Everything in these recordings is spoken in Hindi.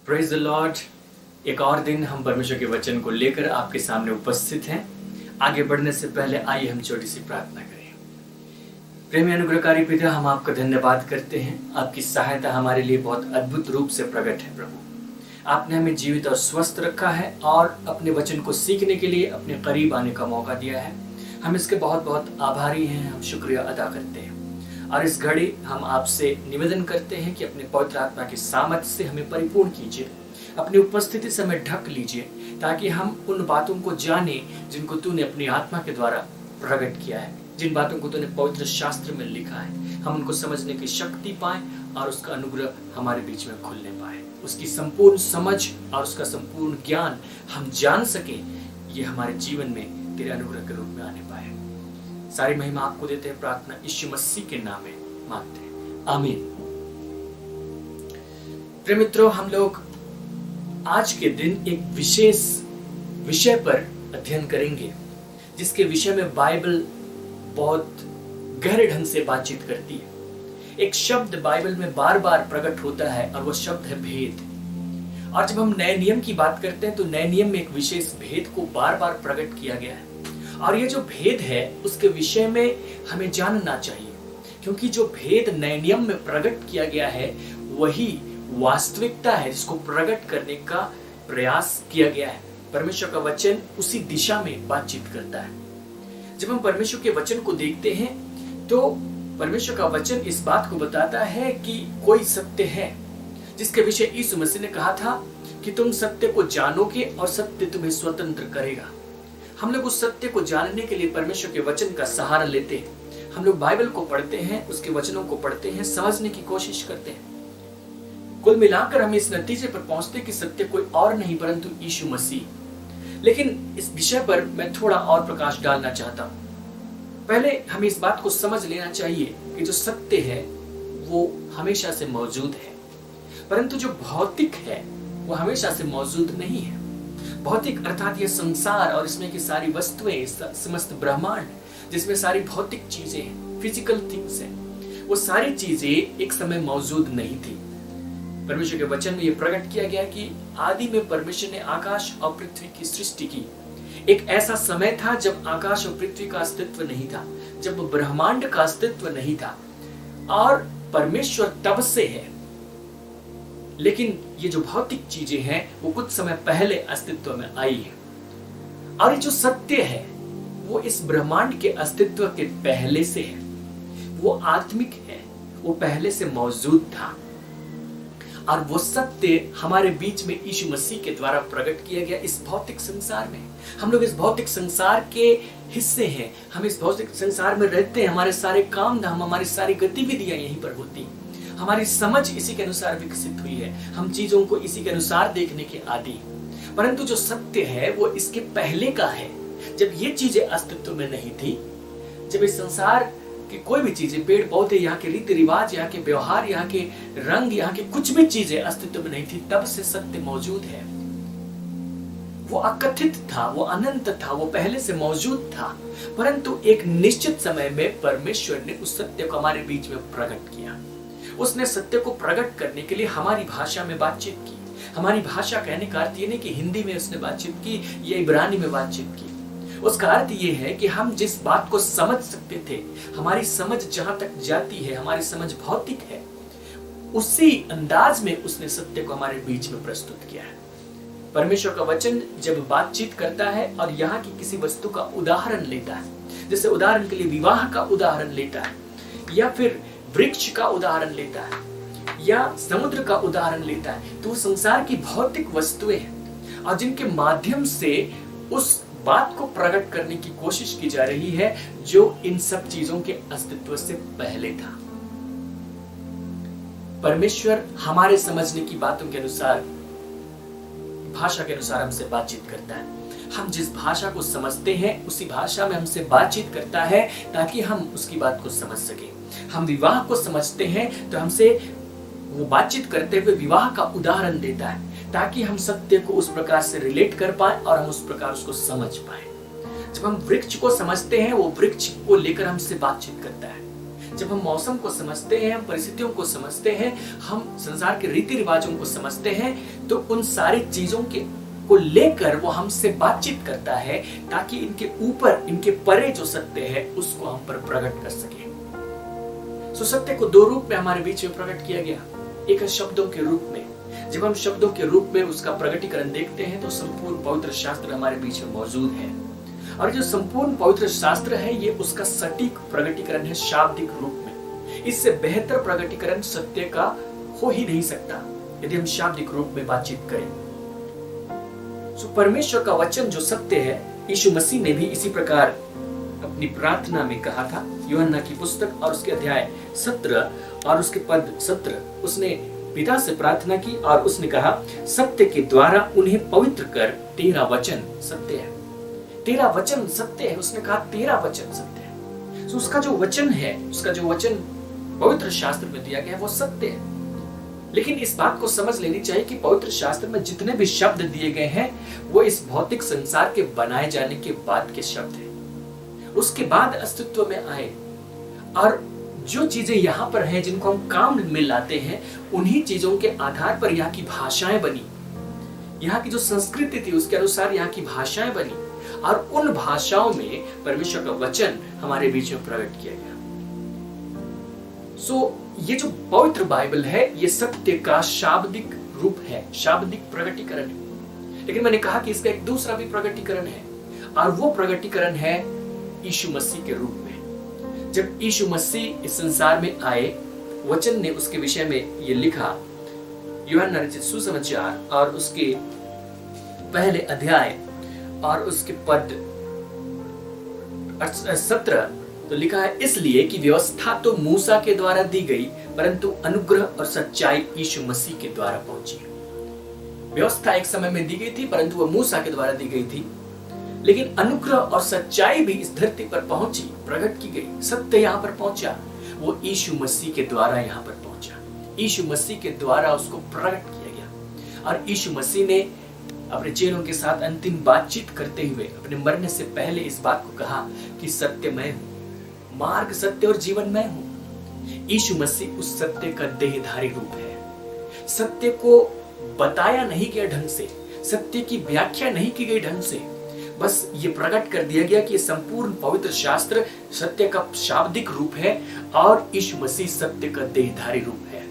Praise the Lord. एक और दिन हम परमेश्वर के वचन को लेकर आपके सामने उपस्थित हैं। आगे बढ़ने से पहले आइए हम छोटी सी प्रार्थना करें। प्रेमी अनुग्रहकारी पिता, हम आपका धन्यवाद करते हैं। आपकी सहायता हमारे लिए बहुत अद्भुत रूप से प्रकट है। प्रभु, आपने हमें जीवित और स्वस्थ रखा है और अपने वचन को सीखने के लिए अपने करीब आने का मौका दिया है। हम इसके बहुत बहुत आभारी हैं। हम शुक्रिया अदा करते हैं और इस घड़ी हम आपसे निवेदन करते हैं कि अपने पवित्र आत्मा की सामर्थ्य से हमें परिपूर्ण कीजिए, अपनी उपस्थिति से हमें ढक लीजिए, ताकि हम उन बातों को जाने जिनको तूने अपनी आत्मा के द्वारा प्रकट किया है, जिन बातों को तूने पवित्र शास्त्र में लिखा है, हम उनको समझने की शक्ति पाएं और उसका अनुग्रह हमारे बीच में खुलने पाए। उसकी संपूर्ण समझ और उसका संपूर्ण ज्ञान हम जान सके, ये हमारे जीवन में तेरे अनुग्रह के रूप में आने पाए। सारी महिमा आपको देते हैं। प्रार्थना यीशु मसीह के नाम में मांगते हैं, आमीन। प्रिय मित्रों, हम लोग आज के दिन एक विशेष विषय पर अध्ययन करेंगे, जिसके विषय में बाइबल बहुत गहरे ढंग से बातचीत करती है। एक शब्द बाइबल में बार बार प्रकट होता है और वो शब्द है भेद। और जब हम नए नियम की बात करते हैं तो नए नियम में एक विशेष भेद को बार बार प्रकट किया गया है और ये जो भेद है उसके विषय में हमें जानना चाहिए, क्योंकि जो भेद नए नियम में प्रकट किया गया है वही वास्तविकता है जिसको प्रकट करने का प्रयास किया गया है। परमेश्वर का वचन उसी दिशा में बातचीत करता है। जब हम परमेश्वर के वचन को देखते हैं तो परमेश्वर का वचन इस बात को बताता है कि कोई सत्य है जिसके विषय यीशु मसीह ने कहा था कि तुम सत्य को जानोगे और सत्य तुम्हें स्वतंत्र करेगा। हम लोग उस सत्य को जानने के लिए परमेश्वर के वचन का सहारा लेते हैं। हम लोग बाइबल को पढ़ते हैं, उसके वचनों को पढ़ते हैं, समझने की कोशिश करते हैं। कुल मिलाकर हम इस नतीजे पर पहुंचते हैं कि सत्य कोई और नहीं परंतु यीशु मसीह। लेकिन इस विषय पर मैं थोड़ा और प्रकाश डालना चाहता हूं। पहले हमें इस बात को समझ लेना चाहिए कि जो सत्य है वो हमेशा से मौजूद है, परंतु जो भौतिक है वो हमेशा से मौजूद नहीं है। भौतिक अर्थात ये संसार और इसमें की सारी वस्तुएं, समस्त ब्रह्मांड जिसमें सारी भौतिक चीजें हैं, फिजिकल थिंग्स हैं, वो सारी चीजें एक समय मौजूद नहीं थी। परमेश्वर के वचन में ये प्रकट किया गया कि आदि में परमेश्वर ने आकाश और पृथ्वी की सृष्टि की। एक ऐसा समय था जब आकाश और पृथ्वी का अस्तित्व नहीं था, जब ब्रह्मांड का अस्तित्व नहीं था और परमेश्वर तब से है। लेकिन ये जो भौतिक चीजें हैं वो कुछ समय पहले अस्तित्व में आई है और ये जो सत्य है वो इस ब्रह्मांड के अस्तित्व के पहले से है, वो आत्मिक है, वो पहले से मौजूद था और वो सत्य हमारे बीच में यीशु मसीह के द्वारा प्रकट किया गया इस भौतिक संसार में। हम लोग इस भौतिक संसार के हिस्से हैं, हम इस भौतिक संसार में रहते हैं। हमारे सारे काम धाम, हमारी सारी गतिविधियां यहीं पर होती हैं। हमारी समझ इसी के अनुसार विकसित हुई है, हम चीजों को इसी के अनुसार देखने के आदी हैं। परंतु जो सत्य है वो इसके पहले का है, जब ये चीजें अस्तित्व में नहीं थी, जब इस संसार की कोई भी चीजें, पेड़ पौधे, यहाँ के रीति रिवाज, यहाँ के व्यवहार, यहाँ के रंग, यहाँ के कुछ भी चीजें अस्तित्व में नहीं थी, तब से सत्य मौजूद है। वो अकथित था, वो अनंत था, वो पहले से मौजूद था, परंतु एक निश्चित समय में परमेश्वर ने उस सत्य को हमारे बीच में प्रकट किया। उसने सत्य को प्रकट करने के लिए हमारी भाषा में बातचीत की। हमारी भाषा कहने का अर्थ ये नहीं कि हिंदी में उसने बातचीत की या इब्रानी में बातचीत की। उसका अर्थ ये है कि हम जिस बात को समझ सकते थे, हमारी समझ जहां तक जाती है, हमारी समझ भौतिक है, उसी अंदाज में उसने सत्य को हमारे बीच में प्रस्तुत किया है। परमेश्वर का वचन जब बातचीत करता है और यहाँ की किसी वस्तु का उदाहरण लेता है, जैसे उदाहरण के लिए विवाह का उदाहरण लेता है या फिर वृक्ष का उदाहरण लेता है या समुद्र का उदाहरण लेता है, तो वो संसार की भौतिक वस्तुएं हैं और जिनके माध्यम से उस बात को प्रकट करने की कोशिश की जा रही है जो इन सब चीजों के अस्तित्व से पहले था। परमेश्वर हमारे समझने की बातों के अनुसार, भाषा के अनुसार हमसे बातचीत करता है। हम जिस भाषा को समझते हैं उसी भाषा में हमसे बातचीत करता है ताकि हम उसकी बात को समझ सके। हम विवाह को समझते हैं तो हमसे वो बातचीत करते हुए विवाह का उदाहरण देता है ताकि हम सत्य को उस प्रकार से रिलेट कर पाए और हम उस प्रकार उसको समझ पाए। जब हम वृक्ष को समझते हैं वो वृक्ष को लेकर हमसे बातचीत करता है। जब हम मौसम को समझते हैं, हम परिस्थितियों को समझते हैं, हम संसार के रीति रिवाजों को समझते हैं, तो उन सारी चीजों के को लेकर वो हमसे बातचीत करता है ताकि इनके ऊपर, इनके परे जो सत्य है उसको हम पर प्रकट कर सके। सो सत्य को दो रूप में हमारे बीच में प्रकट किया गया। एक है शब्दों के रूप में। जब हम शब्दों के रूप में उसका प्रकटीकरण देखते हैं तो संपूर्ण पवित्र शास्त्र हमारे बीच में मौजूद है, और जो संपूर्ण पवित्र शास्त्र है ये उसका सटीक प्रकटीकरण है शाब्दिक रूप में। इससे बेहतर प्रकटीकरण सत्य का हो ही नहीं सकता यदि हम शाब्दिक रूप में बातचीत करें। सो परमेश्वर का वचन जो सत्य है, यीशु मसीह ने भी इसी प्रकार अपनी प्रार्थना में कहा था। यूहन्ना की पुस्तक और उसके अध्याय 17 और उसके पद 17, उसने पिता से प्रार्थना की और उसने कहा, सत्य के द्वारा उन्हें पवित्र कर, तेरा वचन सत्य है। तेरा वचन सत्य है, उसने कहा तेरा वचन सत्य है। तो उसका जो वचन है, उसका जो वचन पवित्र शास्त्र में दिया गया है वो सत्य है। लेकिन इस बात को समझ लेनी चाहिए कि पवित्र शास्त्र में जितने भी शब्द दिए गए हैं वो इस भौतिक संसार के बनाए जाने के बाद के शब्द हैं, उसके बाद अस्तित्व में आए। और जो चीजें यहाँ पर हैं जिनको हम काम में लाते हैं, उन्हीं चीजों के आधार पर यहाँ की भाषाएं बनी, यहाँ की जो संस्कृति थी उसके अनुसार यहाँ की भाषाएं बनी, और उन भाषाओं में परमेश्वर का वचन हमारे बीच में प्रकट किया गया। सो ये जो पवित्र बाइबल है ये सत्य का शाब्दिक रूप है, शाब्दिक प्रकटीकरण है। लेकिन मैंने कहा कि इसका एक दूसरा भी प्रकटीकरण है, और वो प्रकटीकरण है यीशु मसीह के रूप में। जब यीशु मसीह इस संसार में आए, वचन ने उसके विषय में ये लिखा, यूहन्ना रचित सुसमाचार और उसके पहले अध्याय और उसके पद 17, तो लिखा है, इसलिए कि व्यवस्था तो मूसा के द्वारा दी गई, परंतु अनुग्रह और सच्चाई यीशु मसीह के द्वारा पहुंची। व्यवस्था एक समय में दी गई थी, परंतु वह मूसा के द्वारा दी गई थी, लेकिन अनुग्रह और सच्चाई भी इस धरती पर पहुंची, प्रकट की गई। सत्य यहाँ पर पहुंचा, वो यीशु मसीह के द्वारा यहाँ पर पहुंचा। यीशु मसीह के द्वारा उसको प्रकट किया गया। और यीशु मसीह ने अपने चेलों के साथ अंतिम बातचीत करते हुए अपने मरने से पहले इस बात को कहा कि सत्य मैं हूं, मार्ग, सत्य और जीवन मैं हूं। यीशु मसीह उस सत्य का देहधारी रूप है। सत्य को बताया नहीं गया ढंग से, सत्य की व्याख्या नहीं की गई ढंग से, बस ये प्रकट कर दिया गया कि संपूर्ण पवित्र शास्त्र सत्य का शाब्दिक रूप है और यीशु मसीह सत्य का देहधारी रूप है।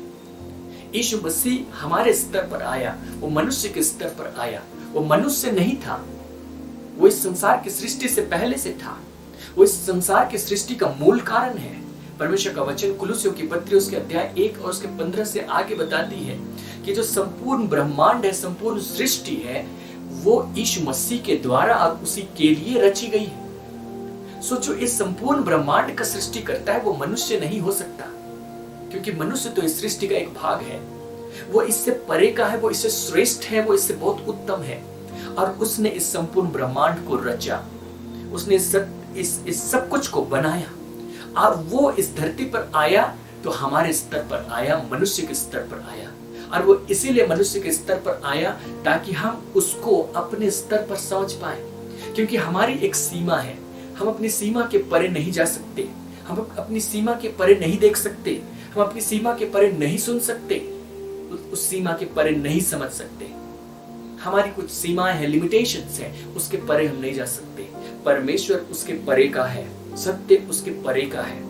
यीशु मसीह हमारे स्तर पर आया, वो मनुष्य के स्तर पर आया। वो मनुष्य नहीं था, वो इस संसार की सृष्टि से पहले से था। वो इस संसार की सृष्टि का मूल कारण है। परमेश्वर का वचन कुलुस्सियों की पत्री उसके अध्याय 1 और उसके 15 से आगे बताती है कि जो संपूर्ण ब्रह्मांड है, संपूर्ण सृष्टि है, वो यीशु मसीह के द्वारा और उसी के लिए रची गई है। सोचो, इस संपूर्ण ब्रह्मांड का सृष्टि करता है वो मनुष्य नहीं हो सकता, क्योंकि मनुष्य तो इस सृष्टि का एक भाग है। वो इससे परे का है, वो इससे श्रेष्ठ है, वो इससे बहुत उत्तम है। और उसने इस संपूर्ण ब्रह्मांड को रचा, उसने इस सब कुछ को बनाया, और वो इस धरती पर आया तो हमारे स्तर पर आया, मनुष्य के स्तर पर आया। और वो इसीलिए मनुष्य के स्तर पर आया ताकि हम उसको अपने स्तर पर समझ पाए, क्योंकि हमारी एक सीमा है। हम अपनी सीमा के परे नहीं जा सकते, हम अपनी सीमा के परे नहीं देख सकते, हम अपनी सीमा के परे नहीं सुन सकते, उस सीमा के परे नहीं समझ सकते। हमारी कुछ सीमाएं हैं, लिमिटेशंस हैं, उसके परे हम नहीं जा सकते। परमेश्वर उसके परे का है, सत्य उसके परे का है।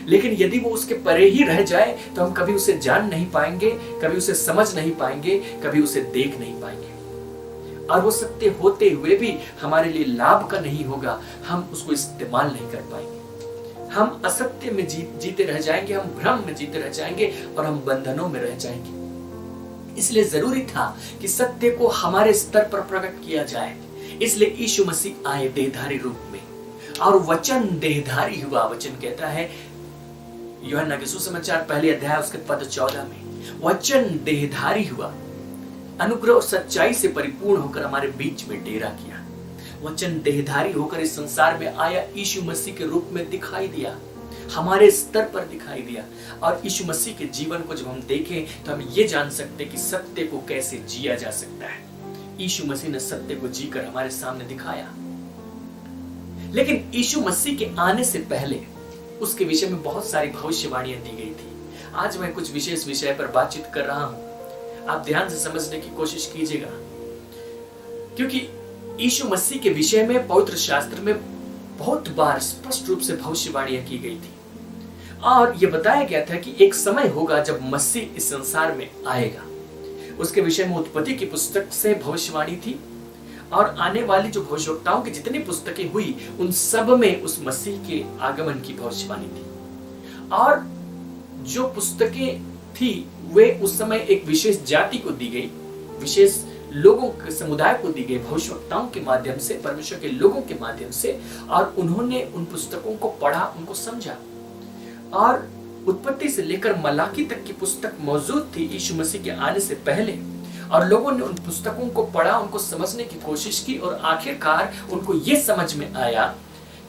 लेकिन यदि वो उसके परे ही रह जाए तो हम कभी उसे जान नहीं पाएंगे, कभी उसे समझ नहीं पाएंगे, कभी उसे देख नहीं पाएंगे। और वो सत्य होते हुए भी हमारे लिए लाभ का नहीं होगा, हम उसको इस्तेमाल नहीं कर पाएंगे। हम असत्य में जीते रह जाएंगे, हम भ्रम में जीते रह जाएंगे और हम बंधनों में रह जाएंगे। इसलिए जरूरी था कि सत्य को हमारे स्तर पर प्रकट किया जाए। इसलिए यीशु मसीह आए देहधारी रूप में, और वचन देहधारी हुआ। वचन कहता है यूहन्ना के सुसमाचार पहले अध्याय उसके पद 14 में, वचन देहधारी हुआ, अनुग्रह और सच्चाई से परिपूर्ण होकर हमारे बीच में डेरा किया। वचन देहधारी होकर इस संसार में आया, यीशु मसीह के रूप में दिखाई दिया, हमारे स्तर पर दिखाई दिया। और यीशु मसीह के जीवन को जब हम देखें तो हम ये जान सकते कि सत्य को कैसे जिया जा सकता है। यीशु मसीह ने सत्य को जीकर हमारे सामने दिखाया। लेकिन यीशु मसीह के आने से पहले उसके विषय में बहुत सारी भविष्यवाणियां दी गई थी। आज मैं कुछ विशेष विषय पर बातचीत कर रहा हूं, आप ध्यान से समझने की कोशिश कीजिएगा, क्योंकि यीशु मसीह के विषय में पवित्र शास्त्र में बहुत बार स्पष्ट रूप से भविष्यवाणियां की गई थी और यह बताया गया था कि एक समय होगा जब मसीह इस संसार में आएगा। उसके विषय में उत्पत्ति की पुस्तक से भविष्यवाणी थी और आने वाली जो भविष्यवक्ताओं की जितनी पुस्तकें हुई उन सब में उस मसीह के आगमन की भविष्यवाणी थी। और जो पुस्तकें थी वे उस समय एक विशेष जाति को दी गई, विशेष लोगों के समुदाय को दी गई, भविष्यवक्ताओं के माध्यम से, परमेश्वर के लोगों के माध्यम से, और उन्होंने उन पुस्तकों को पढ़ा, उनको समझा। और उत्पत्ति से लेकर मलाकी तक की पुस्तक मौजूद थी यीशु मसीह के आने से पहले, और लोगों ने उन पुस्तकों को पढ़ा, उनको समझने की कोशिश की और आखिरकार उनको ये समझ में आया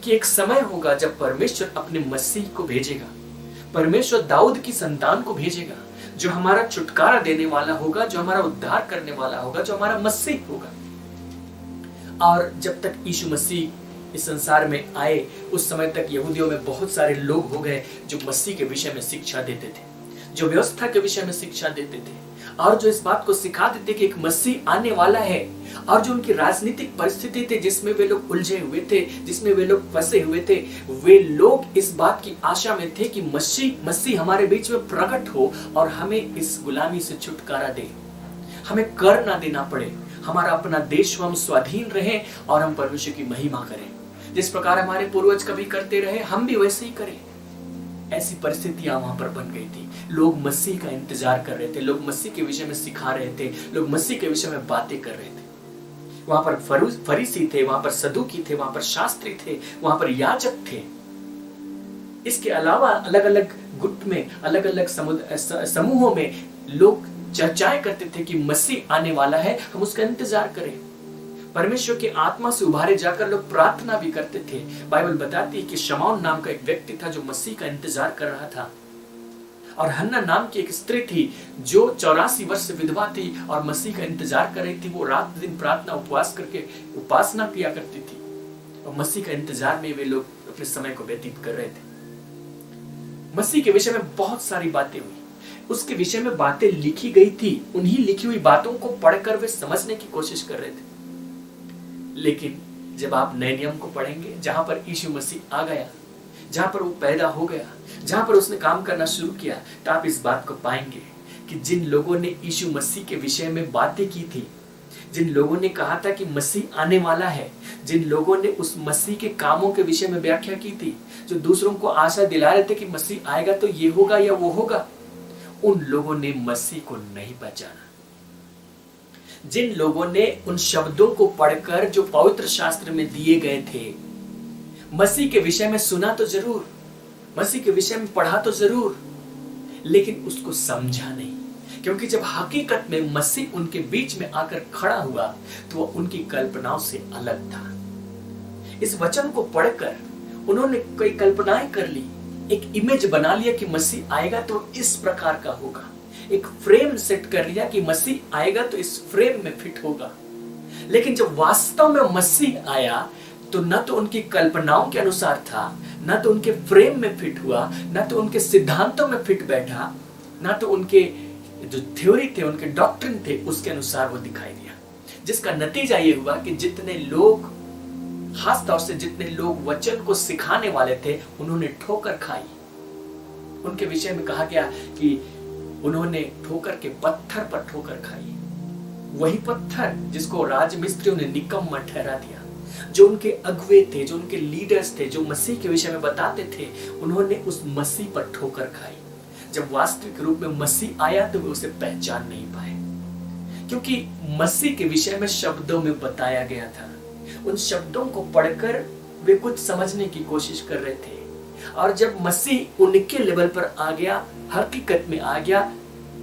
कि एक समय होगा जब परमेश्वर अपने मसीह को भेजेगा, परमेश्वर दाऊद की संतान को भेजेगा, जो हमारा छुटकारा देने वाला होगा, जो हमारा उद्धार करने वाला होगा, जो हमारा मसीह होगा। और जब तक यीशु मसीह इस संसार में आए उस समय तक यहूदियों में बहुत सारे लोग हो गए जो मसीह के विषय में शिक्षा देते थे, जो व्यवस्था के विषय में शिक्षा देते थे और जो इस बात को सिखाते थे कि एक मसीह आने वाला है। और जो उनकी राजनीतिक परिस्थिति थी जिसमें वे लोग उलझे हुए थे, जिसमें वे लोग फंसे हुए थे, वे लोग इस बात की आशा में थे कि मसीह हमारे बीच में प्रकट हो और हमें इस गुलामी से छुटकारा दे, हमें कर ना देना पड़े, हमारा अपना देश हम स्वाधीन रहे और हम परमेश्वर की महिमा करें। जिस प्रकार हमारे पूर्वज कभी करते रहे हम भी वैसे ही करें। ऐसी परिस्थितियां वहां पर बन गई थी। लोग मसीह का इंतजार कर रहे थे, लोग मसीह के विषय में सिखा रहे थे, लोग मसीह के विषय में बातें कर रहे थे। वहां पर फरीसी थे, वहां पर सदूकी थे, वहां पर शास्त्री थे, वहां पर याजक थे। इसके अलावा अलग अलग गुट में, अलग अलग समूहों में लोग चर्चाएं करते थे कि मसीह आने वाला है, हम उसका इंतजार करें। परमेश्वर की आत्मा से उभारे जाकर लोग प्रार्थना भी करते थे। बाइबल बताती है कि शमौन नाम का एक व्यक्ति था जो मसीह का इंतजार कर रहा था, और हन्ना नाम की एक स्त्री थी जो 84 वर्ष से विधवा थी और मसीह का इंतजार कर रही थी। वो रात दिन प्रार्थना उपवास करके उपासना किया करती थी और मसीह का इंतजार में वे लोग अपने समय को व्यतीत कर रहे थे। मसीह के विषय में बहुत सारी बातें हुई, उसके विषय में बातें लिखी गई थी। उन्हीं लिखी हुई बातों को पढ़कर वे समझने की कोशिश कर रहे थे। लेकिन जब आप नए नियम को पढ़ेंगे, जहां पर यीशु मसीह आ गया, जहां पर वो पैदा हो गया, जहां पर उसने काम करना शुरू किया, तो आप इस बात को पाएंगे कि जिन लोगों ने यीशु मसीह के विषय में बातें की थी, जिन लोगों ने कहा था कि मसीह आने वाला है, जिन लोगों ने उस मसीह के कामों के विषय में व्याख्या की थी, जो दूसरों को आशा दिला रहे थे कि मसीह आएगा तो ये होगा या वो होगा, उन लोगों ने मसीह को नहीं पहचाना। जिन लोगों ने उन शब्दों को पढ़कर जो पवित्र शास्त्र में दिए गए थे, मसीह के विषय में सुना तो जरूर, मसीह के विषय में पढ़ा तो जरूर, लेकिन उसको समझा नहीं, क्योंकि जब हकीकत में मसीह उनके बीच में आकर खड़ा हुआ तो वह उनकी कल्पनाओं से अलग था। इस वचन को पढ़कर उन्होंने कई कल्पनाएं कर ली, एक इमेज बना लिया कि मसीह आएगा तो इस प्रकार का होगा, एक फ्रेम सेट कर लिया कि मसीह आएगा तो इस फ्रेम में फिट होगा। लेकिन जब वास्तव में मसीह आया तो न तो उनकी कल्पनाओं के अनुसार था, न तो उनके फ्रेम में फिट हुआ, न तो उनके सिद्धांतों में फिट बैठा, न तो उनके जो थ्योरी थे, उनके डॉक्ट्रिन थे, उसके अनुसार वो दिखाई दिया। जिसका नतीजा ये हुआ कि जितने लोग, खास तौर से जितने लोग वचन को सिखाने वाले थे, उन्होंने ठोकर खाई। उनके विषय में कहा गया कि उन्होंने ठोकर के पत्थर पर ठोकर खाई। वही पत्थर जिसको राजमिस्त्रियों ने निकम्मा ठहरा दिया, जो उनके अगुवे थे, जो उनके लीडर्स थे, जो मसीह के विषय में बताते थे, उन्होंने उस मसीह पर ठोकर खाई। जब वास्तविक रूप में मसीह आया तो वे उसे पहचान नहीं पाए, क्योंकि मसीह के विषय में शब्दों में बताया गया था। उन शब्दों को पढ़कर वे कुछ समझने की कोशिश कर रहे थे, और जब मसीह उनके लेवल पर आ गया, हकीकत में आ गया,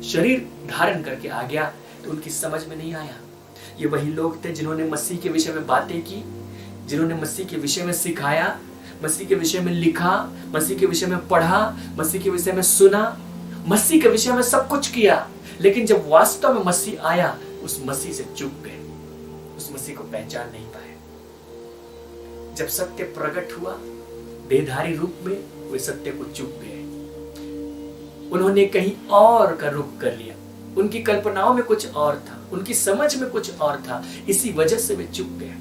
शरीर धारण करके आ गया, तो उनकी समझ में नहीं आया। ये वही लोग थे जिन्होंने मसीह के विषय में बातें की, जिन्होंने मसीह के विषय में सिखाया, मसीह के विषय में लिखा, मसीह के विषय में पढ़ा, मसीह के विषय में सुना, मसीह के विषय में सब कुछ किया। लेकिन जब वास्तव में मसीह आया, उस मसीह से चूक गए, उस मसीह को पहचान नहीं पाए। जब सत्य प्रकट हुआ देहधारी रूप में, वे सत्य को चूक गए। उन्होंने कहीं और का रुख कर लिया। उनकी कल्पनाओं में कुछ और था, उनकी समझ में कुछ और था। इसी वजह से वे चूक गए।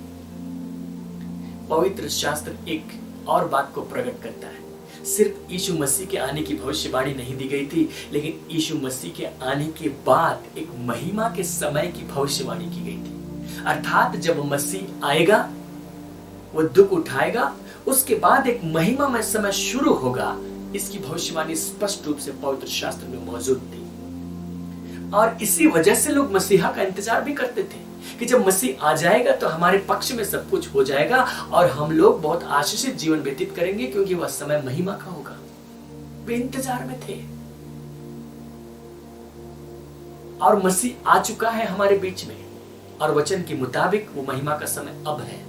पवित्र शास्त्र एक और बात को प्रकट करता है। सिर्फ यीशु मसीह के आने की भविष्यवाणी नहीं दी गई थी, लेकिन यीशु मसीह के आने के बाद एक महिमा के समय की भविष्यवाणी की गई थी। अर्थात जब मसीह आएगा, वो दुख उठाएगा, उसके बाद एक महिमा में समय शुरू होगा। इसकी भविष्यवाणी स्पष्ट रूप से पवित्र शास्त्र में मौजूद थी। और इसी वजह से लोग मसीहा का इंतजार भी करते थे कि जब मसीह आ जाएगा तो हमारे पक्ष में सब कुछ हो जाएगा और हम लोग बहुत आशीषित जीवन व्यतीत करेंगे, क्योंकि वह समय महिमा का होगा। वे इंतजार में थे और मसीह आ चुका है हमारे बीच में, और वचन के मुताबिक वो महिमा का समय अब है।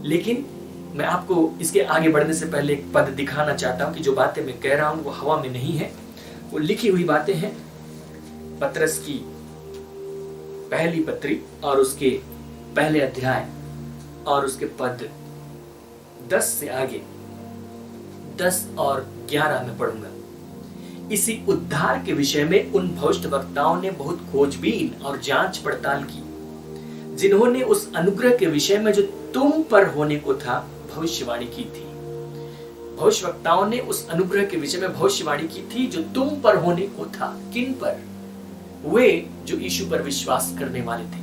लेकिन मैं आपको इसके आगे बढ़ने से पहले एक पद दिखाना चाहता हूं कि जो बातें मैं कह रहा हूं वो हवा में नहीं है, वो लिखी हुई बातें हैं। पतरस की पहली पत्री और उसके पहले अध्याय और उसके पद 10 से आगे 10 और 11 में पढ़ूंगा। इसी उद्धार के विषय में उन भविष्यवक्ताओं ने बहुत खोजबीन और जांच पड़ताल की, जिन्होंने उस अनुग्रह के विषय में जो तुम पर होने को था भविष्यवाणी की थी। भविष्यवक्ताओं ने उस अनुग्रह के विषय में भविष्यवाणी की थी जो तुम पर होने को था। किन पर? वे जो यीशु पर विश्वास करने वाले थे।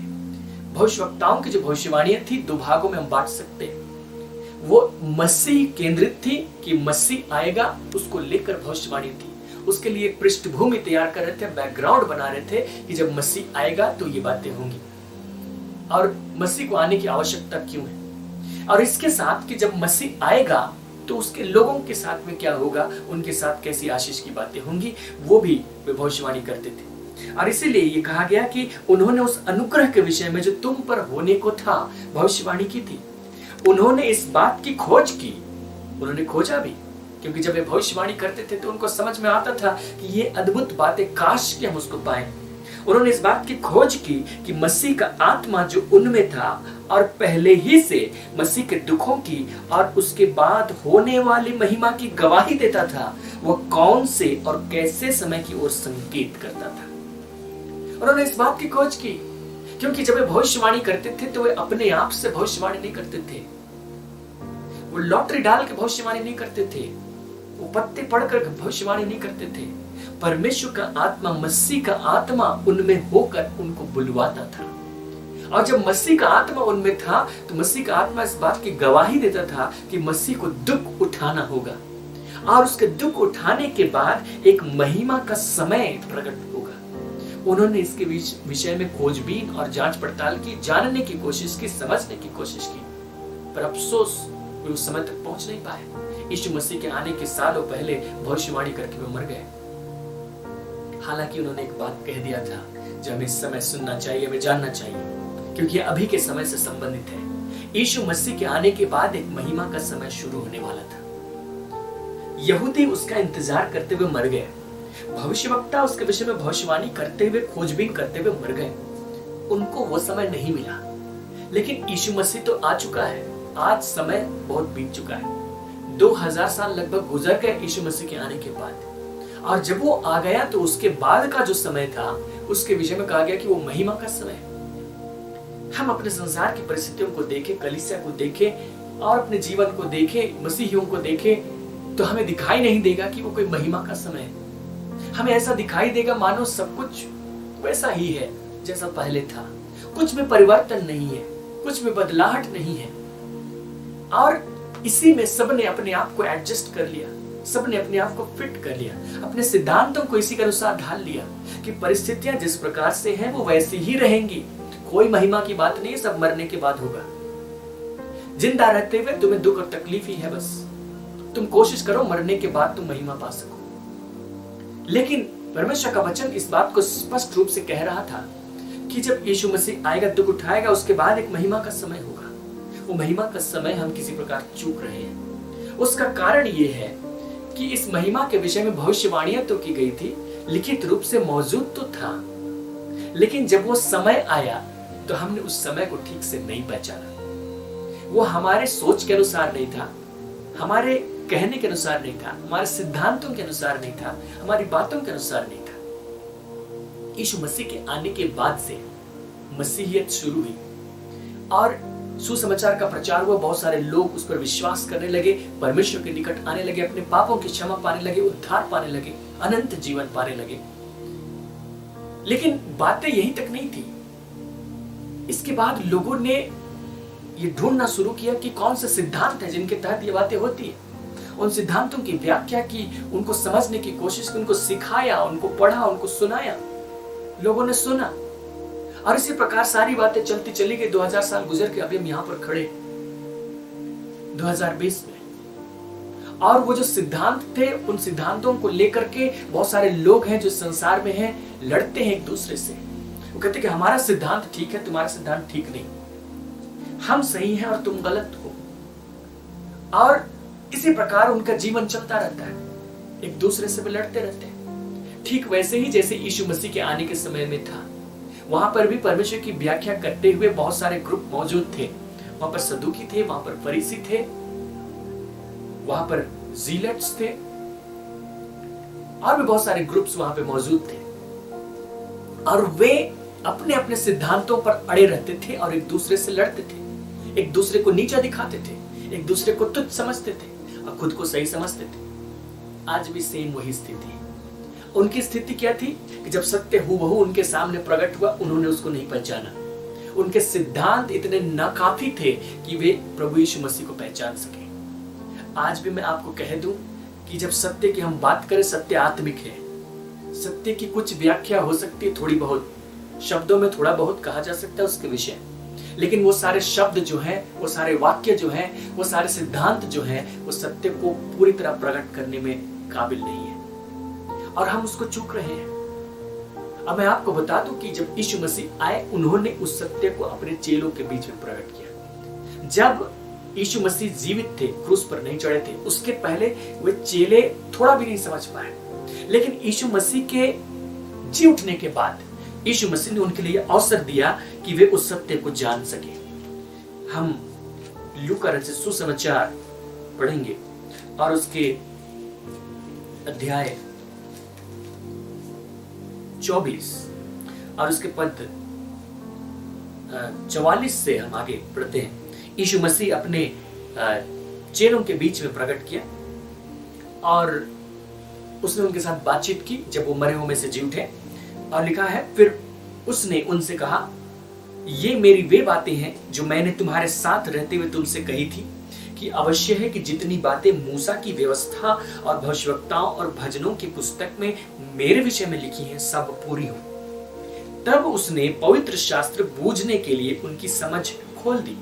भविष्यवक्ताओं की जो भविष्यवाणियां थी दो भागों में हम बांट सकते हैं। वो मसीह केंद्रित थी कि मसीह आएगा, उसको लेकर भविष्यवाणी थी। उसके लिए एक पृष्ठभूमि तैयार कर रहे थे, बैकग्राउंड बना रहे थे कि जब मसीह आएगा तो ये बातें होंगी और मसीह को आने की आवश्यकता क्यों है। और इसके साथ कि जब मसीह आएगा तो उसके लोगों के साथ में क्या होगा, उनके साथ कैसी आशीष की बातें होंगी, वो भी वे भविष्यवाणी करते थे। और इसीलिए ये कहा गया कि उन्होंने उस अनुग्रह के विषय में जो तुम पर होने को था भविष्यवाणी की थी। उन्होंने इस बात की खोज की, उन्होंने खोजा भी, क्योंकि जब वे भविष्यवाणी करते थे तो उनको समझ में आता था कि ये अद्भुत बातें काश कि हम उसको पाएं। उन्होंने इस बात की खोज की कि मसीह का आत्मा जो उनमें था और पहले ही से मसीह के दुखों की और उसके बाद होने वाली महिमा की गवाही देता था, वह कौन से और कैसे समय की ओर संकेत करता था। उन्होंने इस बात की खोज की, क्योंकि जब वे भविष्यवाणी करते थे तो वे अपने आप से भविष्यवाणी नहीं करते थे। वो लॉटरी डाल के भविष्यवाणी नहीं करते थे, वो पत्ते पढ़कर भविष्यवाणी नहीं करते थे। परमेश्वर का आत्मा, मसीह का आत्मा उनमें होकर उनको बुलवाता था। और जब मसीह का आत्मा उनमें था तो मसीह का आत्मा इस बात की गवाही देता था कि मसीह को दुख उठाना होगा और उसके दुख उठाने के बाद एक महिमा का समय प्रकट होगा। उन्होंने इसके विषय में खोजबीन और जांच पड़ताल की, जानने की कोशिश की, समझने की कोशिश की, पर अफसोस वे उस समय तक पहुंच नहीं पाए। यीशु मसीह के आने के सालों पहले भविष्यवाणी करके वे मर गए। हालांकि उन्होंने एक बात कह दिया था जो हमें इस समय सुनना चाहिए, हमें जानना चाहिए, क्योंकि अभी के समय से संबंधित है। यीशु मसीह के आने के बाद एक महिमा का समय शुरू होने वाला था। यहूदी उसका इंतजार करते हुए मर गए, भविष्यवक्ता उसके विषय में भविष्यवाणी करते हुए, खोजबीन करते हुए मर गए। उनको वो समय नहीं मिला। लेकिन यीशु मसीह तो आ चुका है। आज समय बहुत बीत चुका है। 2000 साल लगभग गुजर गए यीशु मसीह के आने के बाद, और जब वो आ गया तो उसके बाद का जो समय था उसके विषय में कहा गया कि वो महिमा का समय। हम अपने संसार की परिस्थितियों को देखें, कलीसिया को देखें और अपने जीवन को देखें, मसीहियों को देखें, तो हमें दिखाई नहीं देगा कि वो कोई महिमा का समय है। हमें ऐसा दिखाई देगा मानो सब कुछ वैसा ही है जैसा पहले था, कुछ में परिवर्तन नहीं है, कुछ में बदलाहट नहीं है। और इसी में सबने अपने आप को एडजस्ट कर लिया, सबने अपने आप को फिट कर लिया, अपने सिद्धांतों को इसी के अनुसार ढाल लिया कि परिस्थितियां जिस प्रकार से हैं वो वैसी ही रहेंगी। कोई महिमा की बात नहीं, सब मरने के बाद होगा। जिंदा रहते हुए तुम्हें दुख और तकलीफ ही है, बस तुम कोशिश करो मरने के बाद तुम महिमा पा सको। लेकिन परमेश्वर का वचन इस बात को स्पष्ट रूप से कह रहा था कि जब यीशु मसीह आएगा, दुख उठाएगा, उसके बाद एक महिमा का समय होगा। वो महिमा का समय हम किसी प्रकार चूक रहे हैं। उसका कारण ये है कि इस महिमा के विषय में भविष्यवाणियां तो की गई थी, लिखित रूप से मौजूद तो था, लेकिन जब वो समय आया तो हमने उस समय को ठीक से नहीं पहचाना। वो हमारे सोच के अनुसार नहीं था, हमारे कहने के अनुसार नहीं था, हमारे सिद्धांतों के अनुसार नहीं था, हमारी बातों के अनुसार नहीं था। यीशु मसीह के आने के बाद से मसीहियत शुरू हुई और सुसमाचार का प्रचार हुआ। बहुत सारे लोग उस पर विश्वास करने लगे, परमेश्वर के निकट आने लगे, अपने पापों की क्षमा पाने लगे, उद्धार पाने लगे, अनंत जीवन पाने लगे। लेकिन बातें यहीं तक नहीं थी। इसके बाद लोगों ने ये ढूंढना शुरू किया कि कौन से सिद्धांत है जिनके तहत ये बातें होती है। उन सिद्धांतों की व्याख्या की, उनको समझने की कोशिश की, उनको सिखाया, उनको पढ़ा, उनको सुनाया। लोगों ने सुना और इसी प्रकार सारी बातें चलती चली गई। 2000 साल गुजर के अभी हम यहां पर खड़े 2020 में। और वो जो सिद्धांत थे, उन सिद्धांतों को लेकर के बहुत सारे लोग हैं जो संसार में हैं, लड़ते हैं एक दूसरे से। वो कहते कि हमारा सिद्धांत ठीक है, तुम्हारा सिद्धांत ठीक नहीं, हम सही हैं और तुम गलत हो। और इसी प्रकार उनका जीवन चलता रहता है, एक दूसरे से भी लड़ते रहते हैं। ठीक वैसे ही जैसे यीशु मसीह के आने के समय में था, वहां पर भी परमेश्वर की व्याख्या करते हुए बहुत सारे ग्रुप मौजूद थे। वहां पर सदूकी थे, वहां पर फरीसी थे, वहां पर जीलट्स थे और भी बहुत सारे ग्रुप्स वहां पे मौजूद थे। और वे अपने अपने सिद्धांतों पर अड़े रहते थे और एक दूसरे से लड़ते थे, एक दूसरे को नीचा दिखाते थे, एक दूसरे को तुच्छ समझते थे और खुद को सही समझते थे। आज भी सेम वही स्थिति है। उनकी स्थिति क्या थी कि जब सत्य हूबहू उनके सामने प्रकट हुआ, उन्होंने उसको नहीं पहचाना। उनके सिद्धांत इतने नाकाफी थे कि वे प्रभु यीशु मसीह को पहचान सके। आज भी मैं आपको कह दूं कि जब सत्य की हम बात करें, सत्य आत्मिक है। सत्य की कुछ व्याख्या हो सकती है, थोड़ी बहुत शब्दों में थोड़ा बहुत कहा जा सकता है उसके विषय, लेकिन वो सारे शब्द जो हैं, वो सारे वाक्य जो हैं, वो सारे सिद्धांत जो हैं, वो सत्य को पूरी तरह प्रकट करने में काबिल नहीं है और हम उसको चूक रहे हैं। अब मैं आपको बता दूं कि जब यीशु मसीह आए, उन्होंने उस सत्य को अपने चेलों के बीच में प्रकट किया। जब यीशु मसीह जीवित थे, क्रूस पर नहीं चढ़े थे, उसके पहले वे चेले थोड़ा भी नहीं समझ पाए। लेकिन यीशु मसीह के जी उठने के बाद यीशु मसीह ने उनके लिए अवसर दिया कि वे उस सत्य को जान सके। हम लूका रचित सुसमाचार पढ़ेंगे और उसके अध्याय 24 और उसके पद 44 से हम आगे पढ़ते हैं। यीशु मसीह अपने चेलों के बीच में प्रकट किया और उसने उनके साथ बातचीत की जब वो मरे हुए में से जी उठे। और लिखा है, फिर उसने उनसे कहा, ये मेरी वे बातें हैं जो मैंने तुम्हारे साथ रहते हुए तुमसे कही थी कि अवश्य है कि जितनी बातें मूसा की व्यवस्था और भविष्यवक्ताओं और भजनों की पुस्तक में मेरे विषय में लिखी हैं, सब पूरी हो। तब उसने पवित्र शास्त्र बूझने के लिए उनकी समझ खोल दी